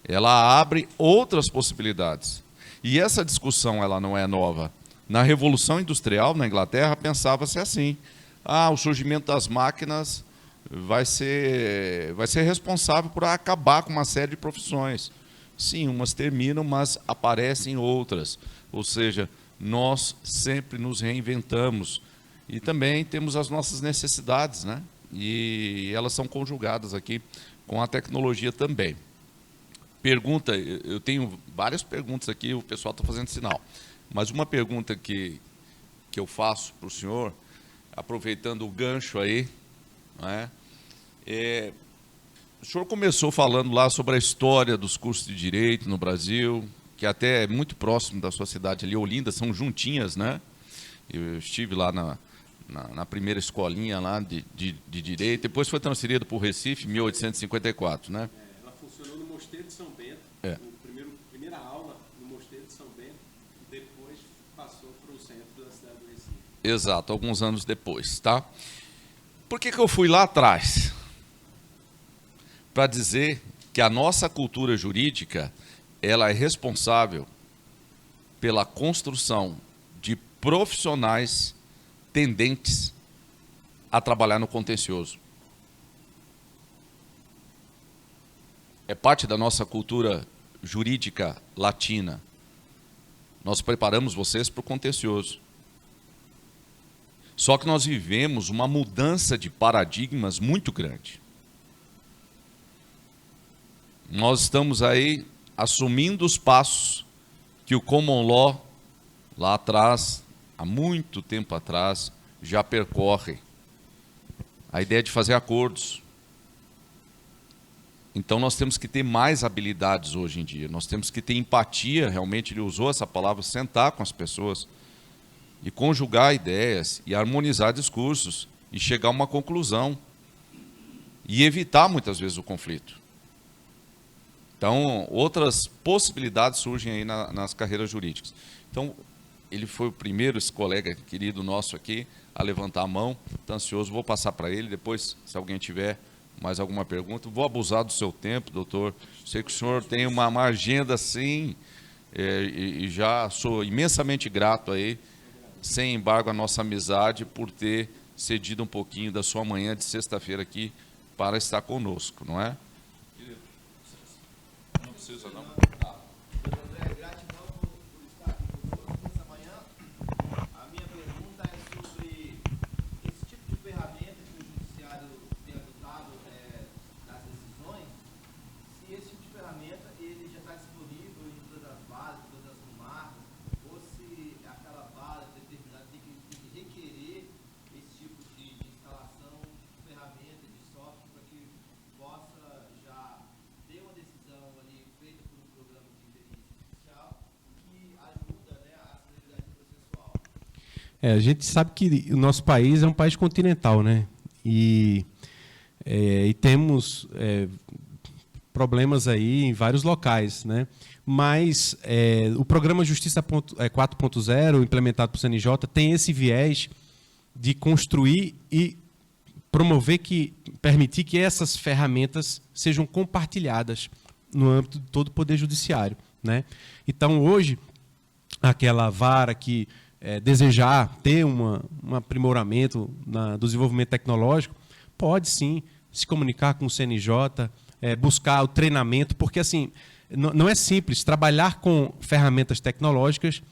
ela abre outras possibilidades. E essa discussão ela não é nova. Na Revolução Industrial, na Inglaterra, pensava-se assim: o surgimento das máquinas vai ser responsável por acabar com uma série de profissões. Sim, umas terminam, mas aparecem outras. Ou seja, nós sempre nos reinventamos. E também temos as nossas necessidades, né? E elas são conjugadas aqui com a tecnologia também. Pergunta, eu tenho várias perguntas aqui, o pessoal está fazendo sinal. Mas uma pergunta que eu faço para o senhor, aproveitando o gancho aí, né, o senhor começou falando lá sobre a história dos cursos de Direito no Brasil, que até é muito próximo da sua cidade ali, Olinda, são juntinhas, né? Eu estive lá na primeira escolinha lá de Direito, depois foi transferido para o Recife, em 1854, né? Ela funcionou no Mosteiro de São Bento, primeira aula no Mosteiro de São Bento, depois passou para o centro da cidade do Recife. Exato, alguns anos depois, tá? Por que eu fui lá atrás? Para dizer que a nossa cultura jurídica, ela é responsável pela construção de profissionais tendentes a trabalhar no contencioso. É parte da nossa cultura jurídica latina. Nós preparamos vocês para o contencioso. Só que nós vivemos uma mudança de paradigmas muito grande. Nós estamos aí assumindo os passos que o Common Law, lá atrás, há muito tempo atrás, já percorre. A ideia de fazer acordos. Então nós temos que ter mais habilidades hoje em dia. Nós temos que ter empatia, realmente ele usou essa palavra, sentar com as pessoas e conjugar ideias e harmonizar discursos e chegar a uma conclusão e evitar muitas vezes o conflito. Então, outras possibilidades surgem aí nas carreiras jurídicas. Então, ele foi o primeiro, esse colega querido nosso aqui, a levantar a mão. Estou ansioso, vou passar para ele. Depois, se alguém tiver mais alguma pergunta, vou abusar do seu tempo, doutor. Sei que o senhor tem uma agenda assim, e já sou imensamente grato aí, sem embargo, a nossa amizade, por ter cedido um pouquinho da sua manhã de sexta-feira aqui para estar conosco, não é? Não precisa, não. André, gratidão por estar aqui conosco nessa manhã. A minha pergunta é sobre esse tipo de ferramenta que o Judiciário tem adotado nas decisões. Se esse tipo de ferramenta ele já está disponível em todas as bases, todas as comarcas, ou se aquela base determinada tem que requerer esse tipo de instalação, ferramenta, de software, para que possa já ter uma decisão ali feita por um programa de inteligência artificial que ajuda, né, a celeridade processual. A gente sabe que o nosso país é um país continental, né? E temos problemas aí em vários locais, né? Mas o programa Justiça 4.0, implementado pelo CNJ, tem esse viés de construir e permitir que essas ferramentas sejam compartilhadas no âmbito de todo o Poder Judiciário, né? Então, hoje, aquela vara que desejar ter um aprimoramento do desenvolvimento tecnológico, pode sim se comunicar com o CNJ, buscar o treinamento, porque assim, não é simples. Trabalhar com ferramentas tecnológicas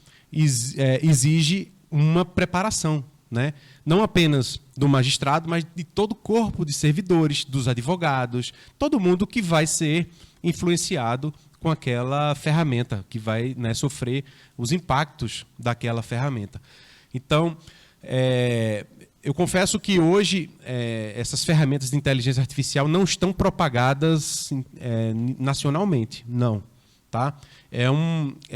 exige uma preparação, né? Não apenas do magistrado, mas de todo o corpo de servidores, dos advogados, todo mundo que vai ser influenciado com aquela ferramenta, que vai, né, sofrer os impactos daquela ferramenta. Então, eu confesso que hoje essas ferramentas de inteligência artificial não estão propagadas nacionalmente, não. Tá? É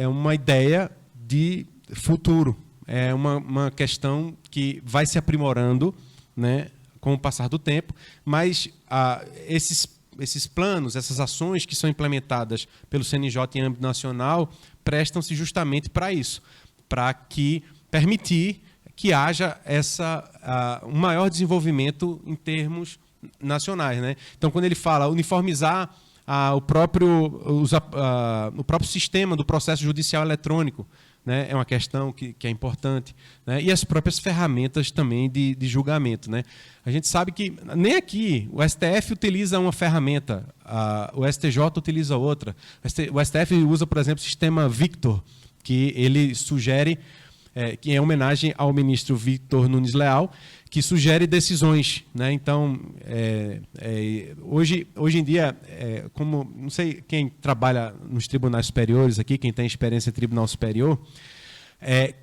uma ideia de futuro, é uma questão que vai se aprimorando, né, com o passar do tempo, mas esses planos, essas ações que são implementadas pelo CNJ em âmbito nacional, prestam-se justamente para isso, para permitir que haja um maior desenvolvimento em termos nacionais, né? Então, quando ele fala uniformizar o próprio sistema do processo judicial eletrônico, né, é uma questão que é importante, né, e as próprias ferramentas também de julgamento, né. A gente sabe que nem aqui o STF utiliza uma ferramenta, o STJ utiliza outra. O STF usa, por exemplo, o sistema Victor, que ele sugere, que é em homenagem ao ministro Victor Nunes Leal, que sugere decisões, né? Então, hoje em dia, como não sei quem trabalha nos tribunais superiores aqui, quem tem experiência em tribunal superior,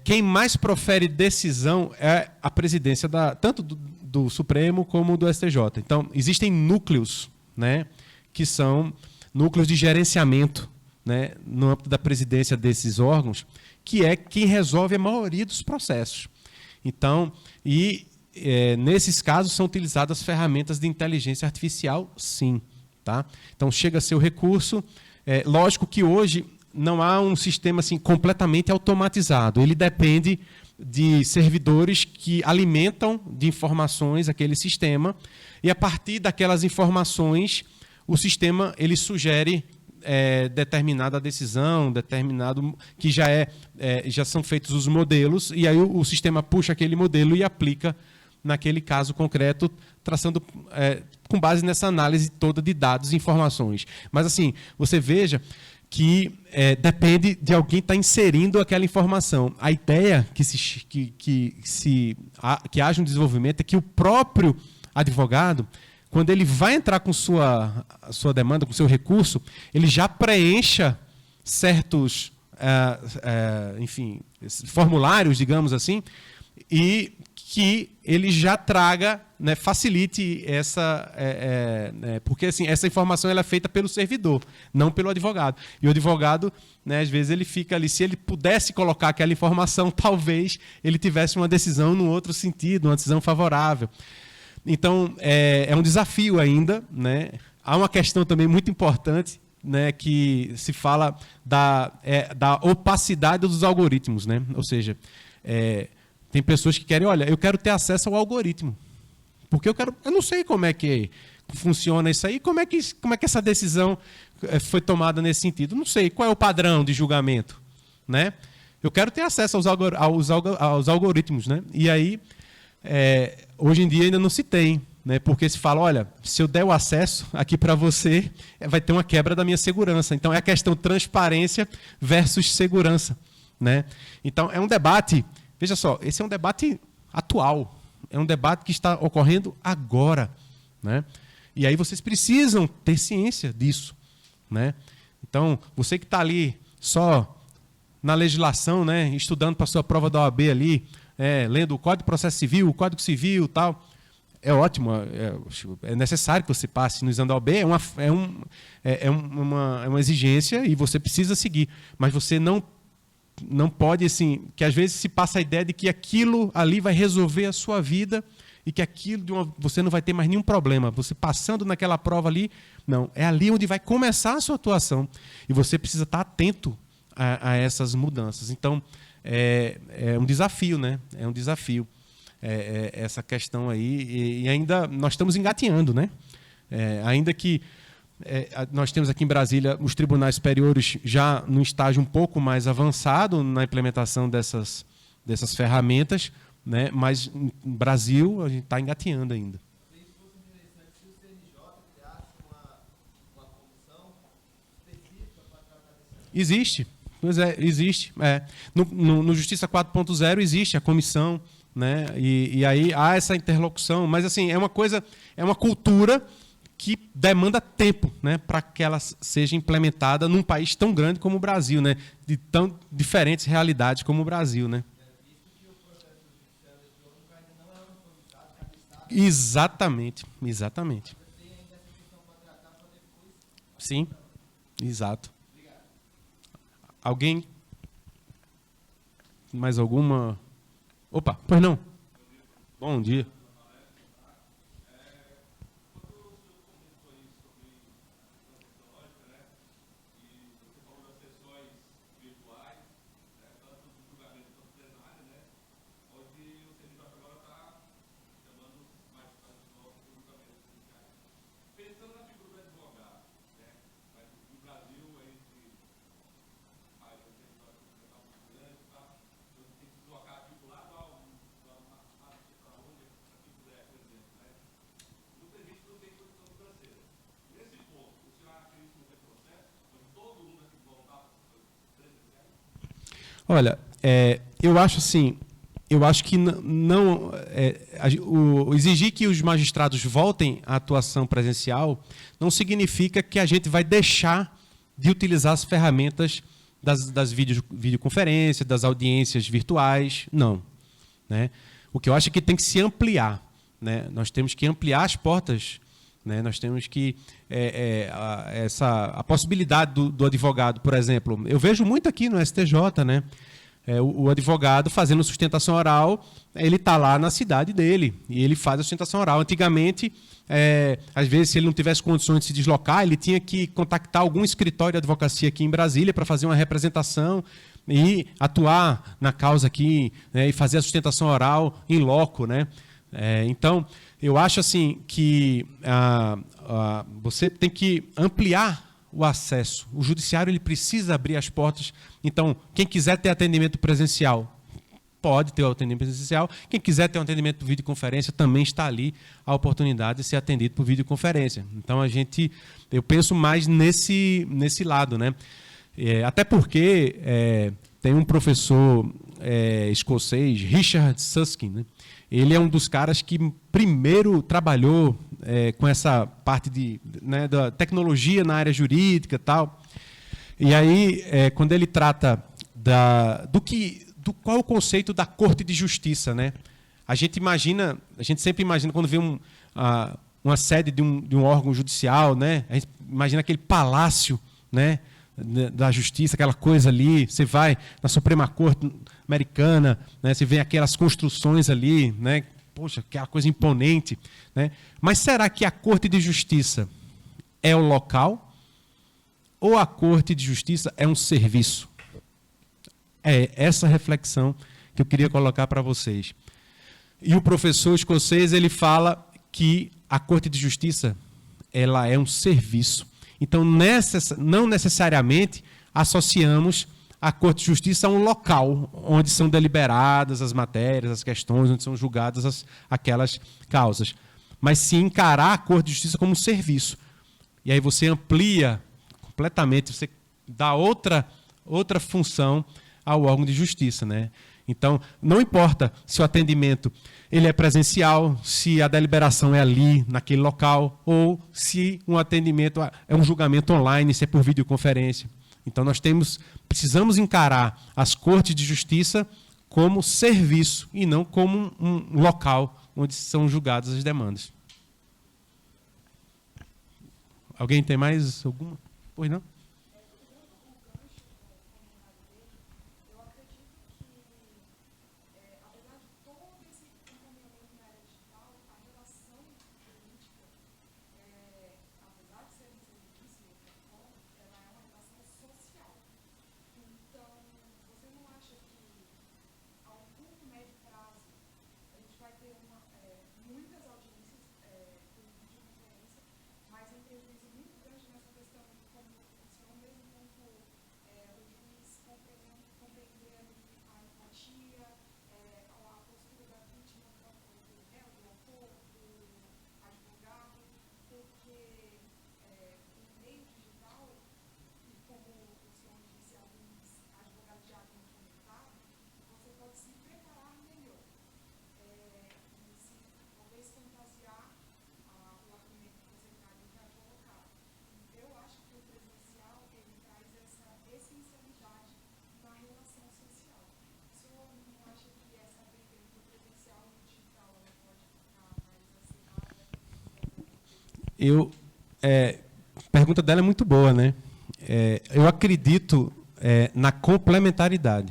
quem mais profere decisão é a presidência tanto do Supremo como do STJ. Então, existem núcleos, né, que são núcleos de gerenciamento, né, no âmbito da presidência desses órgãos, que é quem resolve a maioria dos processos. Então, nesses casos são utilizadas ferramentas de inteligência artificial, sim. Tá? Então, chega a ser o recurso. Lógico que hoje não há um sistema assim, completamente automatizado. Ele depende de servidores que alimentam de informações aquele sistema, e a partir daquelas informações, o sistema ele sugere determinada decisão, que já são feitos os modelos, e aí o sistema puxa aquele modelo e aplica naquele caso concreto, traçando com base nessa análise toda de dados e informações. Mas assim, você veja que depende de alguém estar inserindo aquela informação. A ideia que haja um desenvolvimento é que o próprio advogado, quando ele vai entrar com sua demanda, com seu recurso, ele já preencha certos formulários, digamos assim, e que ele já traga, né, facilite essa... porque assim, essa informação ela é feita pelo servidor, não pelo advogado. E o advogado, né, às vezes, ele fica ali, se ele pudesse colocar aquela informação, talvez ele tivesse uma decisão num outro sentido, uma decisão favorável. Então, é um desafio ainda, né? Há uma questão também muito importante, né, que se fala da opacidade dos algoritmos, né? Ou seja, tem pessoas que querem, olha, eu quero ter acesso ao algoritmo, porque eu não sei como é que funciona isso aí, como é que essa decisão foi tomada nesse sentido, não sei qual é o padrão de julgamento, né? Eu quero ter acesso aos algoritmos, né? E aí hoje em dia ainda não se tem, né? Porque se fala, olha, se eu der o acesso aqui para você, vai ter uma quebra da minha segurança. Então, é a questão transparência versus segurança, né? Então, é um debate, veja só, esse é um debate atual, é um debate que está ocorrendo agora, né? E aí vocês precisam ter ciência disso, né? Então, você que está ali só na legislação, né, estudando para a sua prova da OAB ali, lendo o Código de Processo Civil, o Código Civil e tal, é ótimo, é necessário que você passe no exame da OAB, é uma exigência e você precisa seguir, mas você não pode, assim, que às vezes se passa a ideia de que aquilo ali vai resolver a sua vida e que você não vai ter mais nenhum problema, você passando naquela prova ali, não, é ali onde vai começar a sua atuação e você precisa estar atento a essas mudanças. Então, é um desafio, né? É um desafio essa questão aí, e ainda nós estamos engatinhando, né? Ainda que nós temos aqui em Brasília os tribunais superiores já num estágio um pouco mais avançado na implementação dessas ferramentas, né? Mas no Brasil a gente está engatinhando ainda. Existe. Pois existe. No Justiça 4.0 existe a comissão, né? E aí há essa interlocução, mas assim, é uma cultura que demanda tempo, né, para que ela seja implementada num país tão grande como o Brasil, né, de tão diferentes realidades como o Brasil, né? Exatamente. Sim, exato. Alguém? Mais alguma? Opa, pois não. Bom dia. Olha, eu acho assim, eu acho que exigir que os magistrados voltem à atuação presencial não significa que a gente vai deixar de utilizar as ferramentas das videoconferências, das audiências virtuais, não. Né? O que eu acho é que tem que se ampliar. Né? Nós temos que ampliar as portas, né? Nós temos que... a possibilidade do advogado, por exemplo, eu vejo muito aqui no STJ, né? O advogado fazendo sustentação oral, ele está lá na cidade dele e ele faz a sustentação oral. Antigamente, às vezes, se ele não tivesse condições de se deslocar, ele tinha que contactar algum escritório de advocacia aqui em Brasília para fazer uma representação e atuar na causa aqui, né, e fazer a sustentação oral em loco, né? Então, eu acho assim que você tem que ampliar o acesso. O judiciário ele precisa abrir as portas. Então, quem quiser ter atendimento presencial, pode ter o atendimento presencial. Quem quiser ter um atendimento por videoconferência, também está ali a oportunidade de ser atendido por videoconferência. Então, eu penso mais nesse lado, né? Até porque tem um professor escocês, Richard Susskind, né? Ele é um dos caras que primeiro trabalhou com essa parte da tecnologia na área jurídica e tal. E aí, quando ele trata qual é o conceito da Corte de Justiça, né? A gente sempre imagina quando vê uma sede de um órgão judicial, né? A gente imagina aquele palácio, né, da justiça, aquela coisa ali. Você vai na Suprema Corte americana, né, você vê aquelas construções ali, né? Poxa, aquela coisa imponente, né? Mas será que a Corte de Justiça é o local ou a Corte de Justiça é um serviço? É essa reflexão que eu queria colocar para vocês. E o professor escocês, ele fala que a Corte de Justiça ela é um serviço. Então, não necessariamente associamos a Corte de Justiça a um local onde são deliberadas as matérias, as questões, onde são julgadas aquelas causas. Mas sim encarar a Corte de Justiça como um serviço. E aí você amplia completamente, você dá outra função ao órgão de justiça, né? Então, não importa se o atendimento ele é presencial, se a deliberação é ali, naquele local, ou se um atendimento é um julgamento online, se é por videoconferência. Então, nós precisamos encarar as cortes de justiça como serviço e não como um local onde são julgadas as demandas. Alguém tem mais alguma? Pois não? A pergunta dela é muito boa, né? Eu acredito na complementaridade.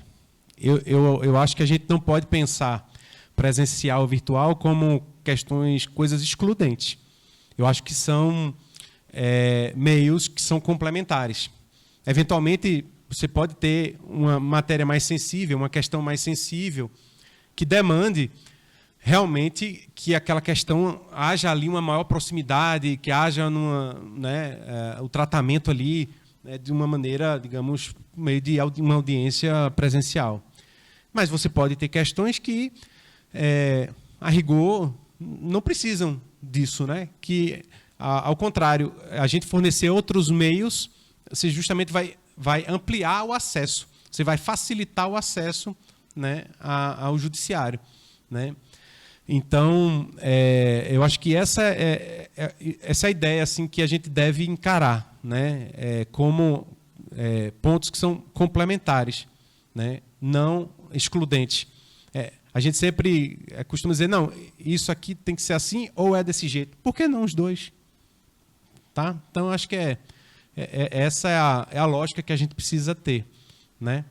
Eu acho que a gente não pode pensar presencial ou virtual como coisas excludentes. Eu acho que são meios que são complementares. Eventualmente, você pode ter uma matéria mais sensível, uma questão mais sensível, que demande realmente que aquela questão haja ali uma maior proximidade, que haja o tratamento ali de uma maneira, digamos, meio de uma audiência presencial. Mas você pode ter questões que, a rigor, não precisam disso, né? Que, ao contrário, a gente fornecer outros meios, você justamente vai ampliar o acesso. Você vai facilitar o acesso, né, ao judiciário, né? Então, eu acho que essa é a ideia assim, que a gente deve encarar, né, como pontos que são complementares, né, não excludentes. A gente sempre costuma dizer, não, isso aqui tem que ser assim ou é desse jeito. Por que não os dois? Tá? Então, acho que essa é a lógica que a gente precisa ter, né?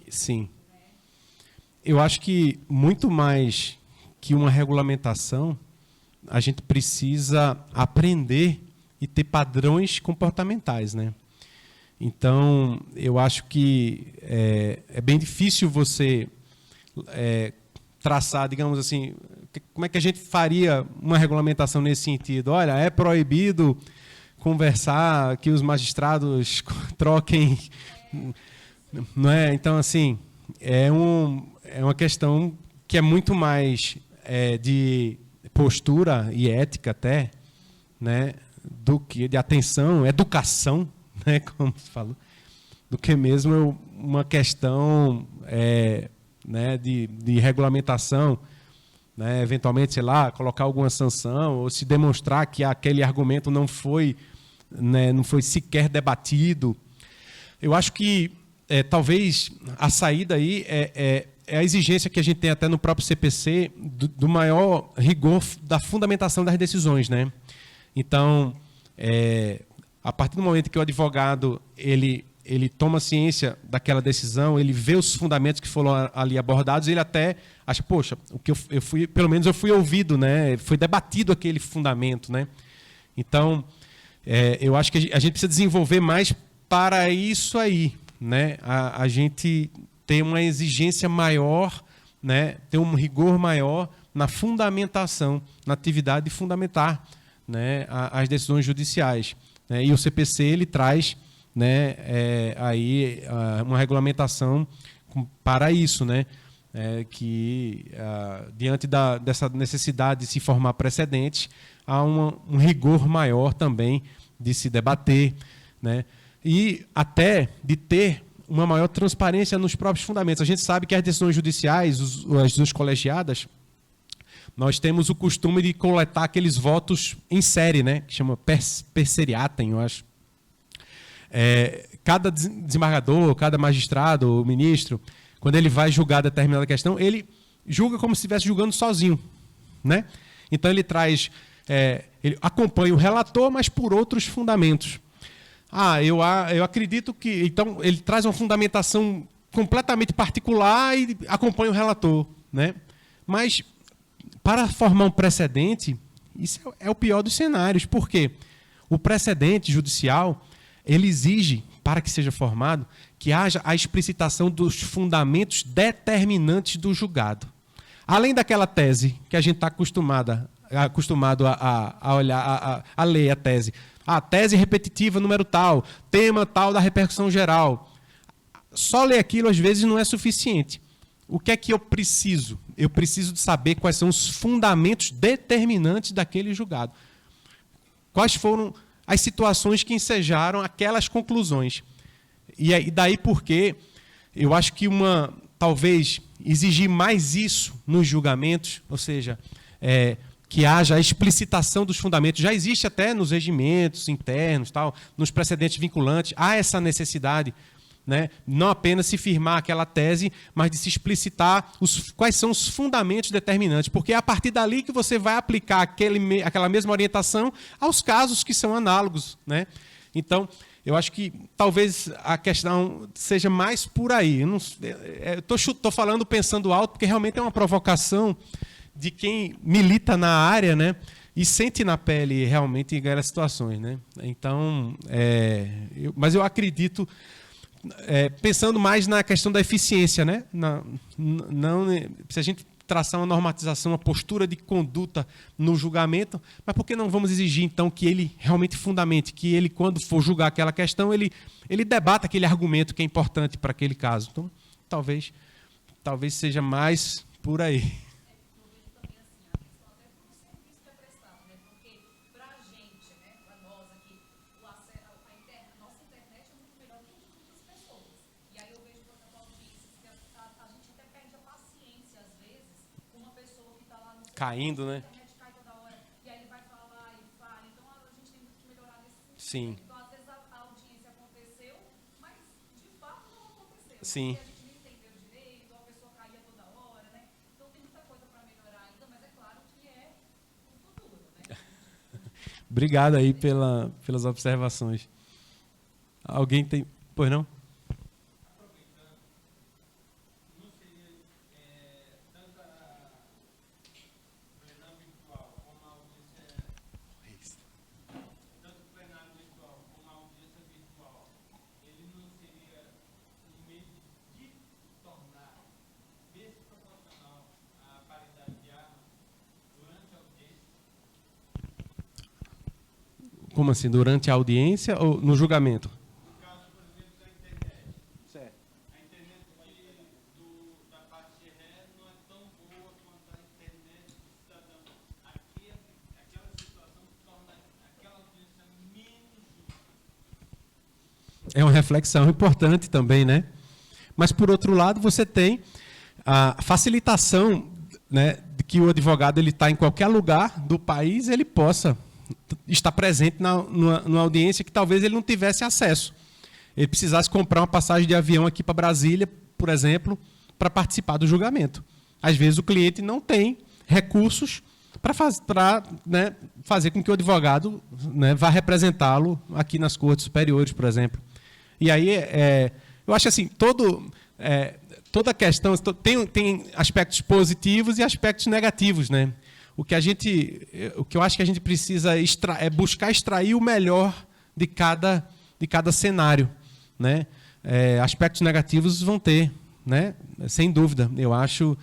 Sim. Eu acho que muito mais que uma regulamentação, a gente precisa aprender e ter padrões comportamentais, né? Então, eu acho que é bem difícil você traçar, digamos assim, como é que a gente faria uma regulamentação nesse sentido? Olha, é proibido conversar, que os magistrados troquem, não é? Então, assim, é uma questão que é muito mais de postura e ética até, né, do que de atenção, educação, né, como se falou, do que mesmo uma questão né, de regulamentação, né, eventualmente, sei lá, colocar alguma sanção ou se demonstrar que aquele argumento não foi sequer debatido. Eu acho que talvez a saída aí é a exigência que a gente tem até no próprio CPC do maior rigor da fundamentação das decisões, né? Então, a partir do momento que o advogado ele toma ciência daquela decisão, ele vê os fundamentos que foram ali abordados, ele até acha, poxa, o que pelo menos eu fui ouvido, né? Foi debatido aquele fundamento, né? Então, eu acho que a gente precisa desenvolver mais para isso aí, né? A gente tem uma exigência maior, né? Tem um rigor maior na fundamentação, na atividade de fundamentar, né, as decisões judiciais, né? E o CPC ele traz, né, aí uma regulamentação para isso, né? Que diante dessa necessidade de se formar precedentes, há um rigor maior também de se debater, né? E até de ter uma maior transparência nos próprios fundamentos. A gente sabe que as decisões judiciais, as duas colegiadas, nós temos o costume de coletar aqueles votos em série, né? Que chama per seriatim, eu acho. Cada desembargador, cada magistrado, ministro, quando ele vai julgar determinada questão, ele julga como se estivesse julgando sozinho, né? Então ele traz, ele acompanha o relator, mas por outros fundamentos. Eu acredito que... Então, ele traz uma fundamentação completamente particular e acompanha o relator, né? Mas, para formar um precedente, isso é o pior dos cenários. Por quê? O precedente judicial, ele exige, para que seja formado, que haja a explicitação dos fundamentos determinantes do julgado. Além daquela tese que a gente está acostumado a olhar, a ler a tese. Tese repetitiva, número tal, tema tal da repercussão geral. Só ler aquilo, às vezes, não é suficiente. O que é que eu preciso? eu preciso de saber quais são os fundamentos determinantes daquele julgado. Quais foram as situações que ensejaram aquelas conclusões. E daí porque eu acho que talvez exigir mais isso nos julgamentos, ou seja, que haja a explicitação dos fundamentos. Já existe até nos regimentos internos, nos precedentes vinculantes, há essa necessidade, né? Não apenas se firmar aquela tese, mas de se explicitar quais são os fundamentos determinantes, porque é a partir dali que você vai aplicar aquela mesma orientação aos casos que são análogos, né? Então, eu acho que talvez a questão seja mais por aí. Eu estou falando pensando alto, porque realmente é uma provocação de quem milita na área, né, e sente na pele realmente aquelas situações, né? Então, mas eu acredito, pensando mais na questão da eficiência, né? Se a gente traçar uma normatização, uma postura de conduta no julgamento, mas por que não vamos exigir, então, que ele realmente fundamente, que ele, quando for julgar aquela questão, ele debata aquele argumento que é importante para aquele caso. Então, talvez seja mais por aí. Caindo, né? E aí ele vai falar e fala. Então a gente tem que melhorar nesse sentido. Sim. Então, às vezes, a audiência aconteceu, mas de fato não aconteceu. Sim. Porque a gente não entendeu direito, a pessoa caía toda hora, né? Então tem muita coisa para melhorar ainda, mas é claro que é o futuro, né? Obrigado aí pelas observações. Alguém tem... Pois não? Como assim? Durante a audiência ou no julgamento? No caso, por exemplo, da internet. Certo. A internet da parte de ré não é tão boa quanto a internet do cidadão. Aquela situação torna aquela audiência menos justa. É uma reflexão importante também, né? Mas, por outro lado, você tem a facilitação, né, de que o advogado está em qualquer lugar do país, ele possa estar presente numa audiência que talvez ele não tivesse acesso. Ele precisasse comprar uma passagem de avião aqui para Brasília, por exemplo, para participar do julgamento. Às vezes o cliente não tem recursos para fazer com que o advogado, né, vá representá-lo aqui nas cortes superiores, por exemplo. E aí, eu acho assim, toda questão tem aspectos positivos e aspectos negativos, né? O que eu acho que a gente precisa é buscar extrair o melhor de cada cenário, né? Aspectos negativos vão ter, né? Sem dúvida. Eu acho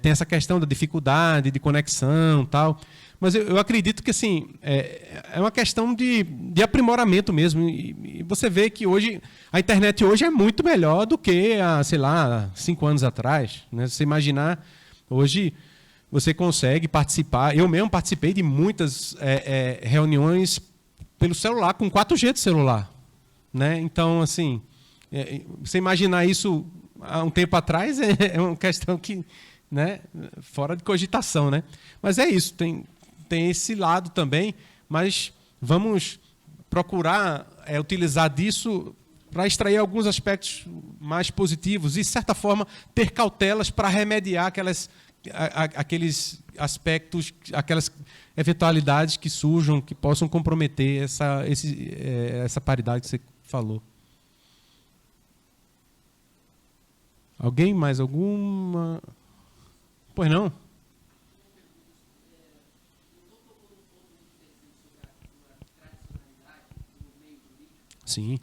tem essa questão da dificuldade de conexão, tal. Mas eu acredito que assim é uma questão de aprimoramento mesmo. E você vê que hoje a internet hoje é muito melhor do que há, sei lá, 5 anos atrás, né? Se você imaginar hoje você consegue participar. Eu mesmo participei de muitas reuniões pelo celular, com 4G de celular, né? Então, assim, você imaginar isso há um tempo atrás é uma questão que, né, fora de cogitação, né? Mas é isso, tem esse lado também, mas vamos procurar utilizar disso para extrair alguns aspectos mais positivos e, de certa forma, ter cautelas para remediar aqueles aspectos, aquelas eventualidades que surjam, que possam comprometer essa paridade que você falou. Alguém? Mais alguma? Pois não? Sim.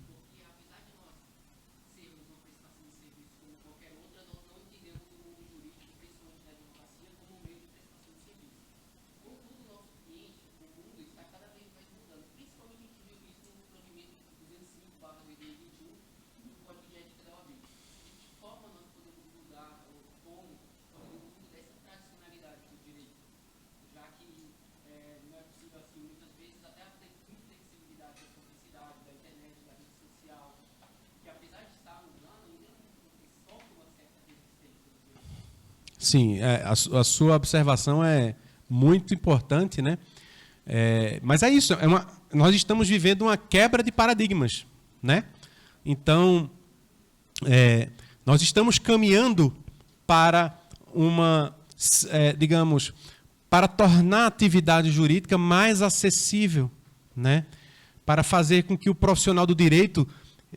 digo assim, muitas vezes até a inflexibilidade da publicidade, da internet, da rede social, que apesar de estar mudando, ainda sofre uma certa resistência. Sim, a sua observação é muito importante, né? Mas é isso, nós estamos vivendo uma quebra de paradigmas, né? Então, nós estamos caminhando para digamos, para tornar a atividade jurídica mais acessível, né? Para fazer com que o profissional do direito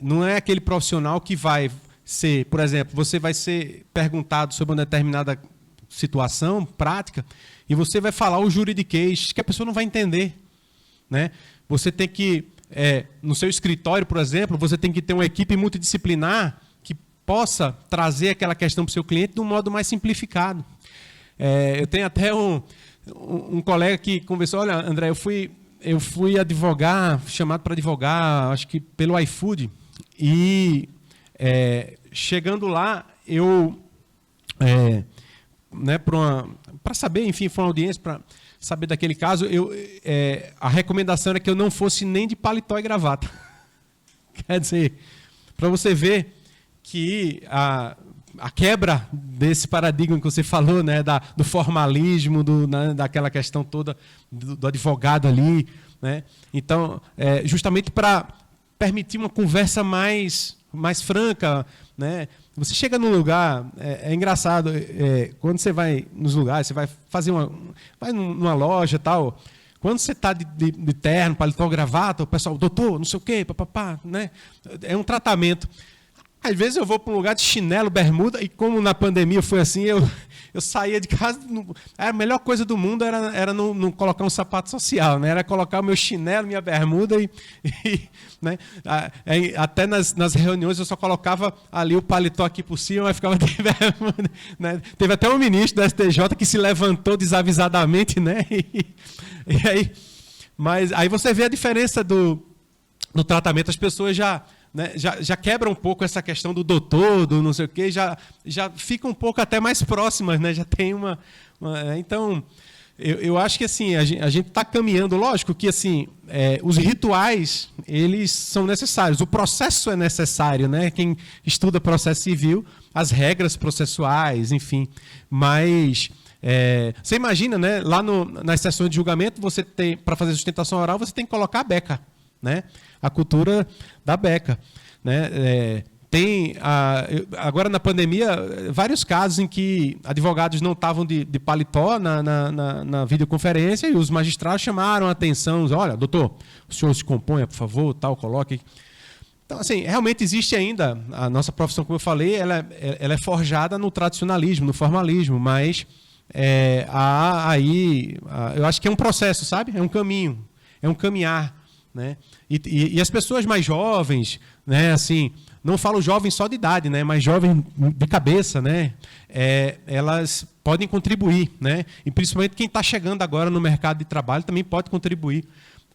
não é aquele profissional que vai ser, por exemplo, você vai ser perguntado sobre uma determinada situação prática e você vai falar o juridiquês que a pessoa não vai entender, né? Você tem que, no seu escritório, por exemplo, você tem que ter uma equipe multidisciplinar que possa trazer aquela questão para o seu cliente de um modo mais simplificado. Eu tenho até um colega que conversou, olha, André, eu fui advogar, chamado para advogar, acho que pelo iFood, e chegando lá, eu, né, para saber, enfim, foi uma audiência, para saber daquele caso, a recomendação era que eu não fosse nem de paletó e gravata. Quer dizer, para você ver que a quebra desse paradigma que você falou, né, do formalismo, né, daquela questão toda do advogado ali, né? Então, justamente para permitir uma conversa mais franca, né? Você chega num lugar, é engraçado, quando você vai nos lugares, você vai fazer vai numa loja e tal, quando você está de terno, paletó, gravata, o pessoal, doutor, não sei o quê, papapá, né? É um tratamento. Às vezes eu vou para um lugar de chinelo, bermuda, e como na pandemia foi assim, eu saía de casa, a melhor coisa do mundo era não colocar um sapato social, né? Era colocar o meu chinelo, minha bermuda, né? Até nas reuniões eu só colocava ali o paletó aqui por cima, mas ficava de bermuda, né? Teve até um ministro da STJ que se levantou desavisadamente, né? E aí, mas aí você vê a diferença do tratamento, as pessoas já quebra um pouco essa questão do doutor, do não sei o quê, já fica um pouco até mais próximas, né? Já tem então, eu acho que assim, a gente está caminhando, lógico que assim, os rituais, eles são necessários, o processo é necessário, né? Quem estuda processo civil, as regras processuais, enfim, mas você imagina, né? Lá nas sessões de julgamento, você tem, para fazer sustentação oral, você tem que colocar a beca, né? A cultura da beca, né? Agora na pandemia, vários casos em que advogados não estavam de paletó na videoconferência e os magistrados chamaram a atenção, olha, doutor, o senhor se componha, por favor, tal, coloque. Então, assim, realmente existe ainda, a nossa profissão, como eu falei, ela é forjada no tradicionalismo, no formalismo, mas eu acho que é um processo, sabe? É um caminho, é um caminhar, né? E as pessoas mais jovens, né, assim, não falo jovens só de idade, né, mas jovens de cabeça, né, elas podem contribuir, né, e principalmente quem está chegando agora no mercado de trabalho também pode contribuir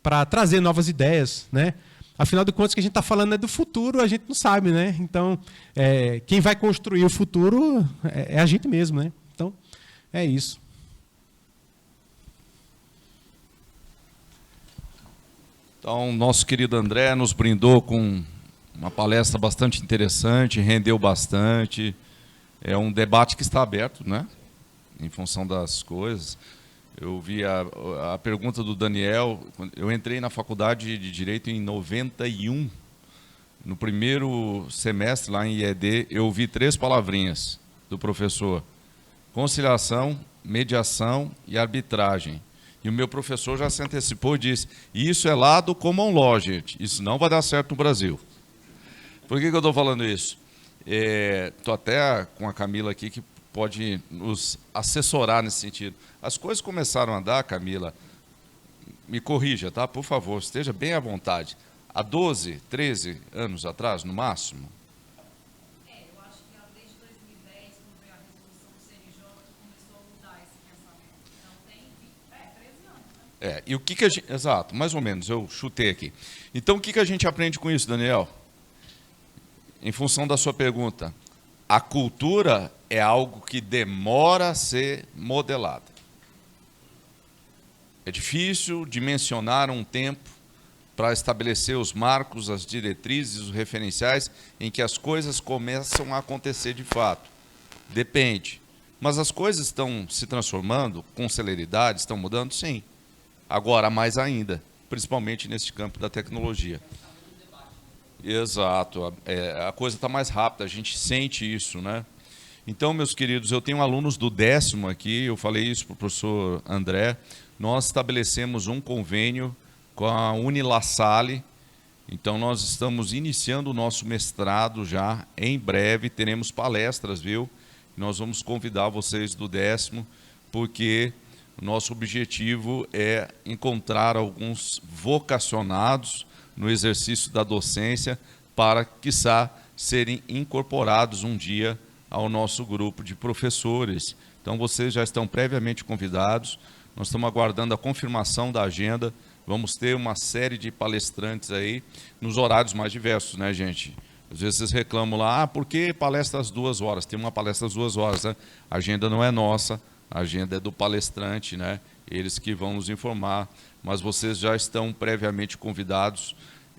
para trazer novas ideias, né. Afinal de contas, o que a gente está falando é do futuro, a gente não sabe, né. Então, quem vai construir o futuro é a gente mesmo, né. Então, é isso. Então, nosso querido André nos brindou com uma palestra bastante interessante, rendeu bastante. É um debate que está aberto, né? Em função das coisas. Eu vi a pergunta do Daniel. Eu entrei na faculdade de Direito em 91. No primeiro semestre, lá em IED, eu ouvi 3 palavrinhas do professor: conciliação, mediação e arbitragem. E o meu professor já se antecipou e disse: isso é lá do common law, gente. Isso não vai dar certo no Brasil. Por que eu estou falando isso? Estou até com a Camila aqui, que pode nos assessorar nesse sentido. As coisas começaram a andar, Camila, me corrija, tá? Por favor, esteja bem à vontade. Há 12, 13 anos atrás, no máximo? Eu acho que desde 2010, quando veio a resolução do CNJ, começou a mudar esse pensamento. Então tem 13 anos, né? E o que a gente... Exato, mais ou menos, eu chutei aqui. Então, o que a gente aprende com isso, Daniel? Em função da sua pergunta, a cultura é algo que demora a ser modelada. É difícil dimensionar um tempo para estabelecer os marcos, as diretrizes, os referenciais em que as coisas começam a acontecer de fato. Depende. Mas as coisas estão se transformando com celeridade, estão mudando? Sim. Agora, mais ainda, principalmente nesse campo da tecnologia. Exato. A coisa está mais rápida, a gente sente isso, né? Então, meus queridos, eu tenho alunos do 10º aqui, eu falei isso para o professor André, nós estabelecemos um convênio com a Unilassalle, então nós estamos iniciando o nosso mestrado já, em breve teremos palestras, viu? Nós vamos convidar vocês do 10º, porque o nosso objetivo é encontrar alguns vocacionados no exercício da docência para, quiçá, serem incorporados um dia ao nosso grupo de professores. Então, vocês já estão previamente convidados, nós estamos aguardando a confirmação da agenda, vamos ter uma série de palestrantes aí, nos horários mais diversos, né, gente? Às vezes vocês reclamam lá, por que palestra às 2 horas? Tem uma palestra às 2 horas, né? A agenda não é nossa, a agenda é do palestrante, né? Eles que vão nos informar, mas vocês já estão previamente convidados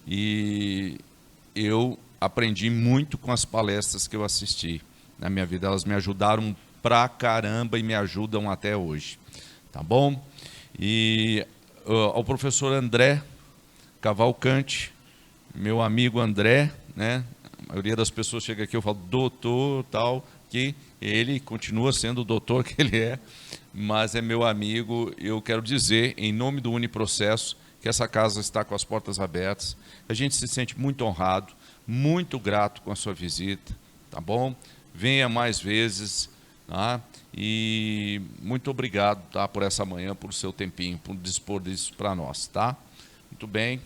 e eu aprendi muito com as palestras que eu assisti na minha vida, elas me ajudaram pra caramba e me ajudam até hoje, tá bom? E ao professor André Cavalcante, meu amigo André, né? A maioria das pessoas chega aqui, eu falo doutor, tal, que ele continua sendo o doutor que ele é, mas é meu amigo. Eu quero dizer, em nome do Uniprocesso, que essa casa está com as portas abertas. A gente se sente muito honrado, muito grato com a sua visita, tá bom? Venha mais vezes, tá? E muito obrigado, tá, por essa manhã, por seu tempinho, por dispor disso para nós, tá? Muito bem.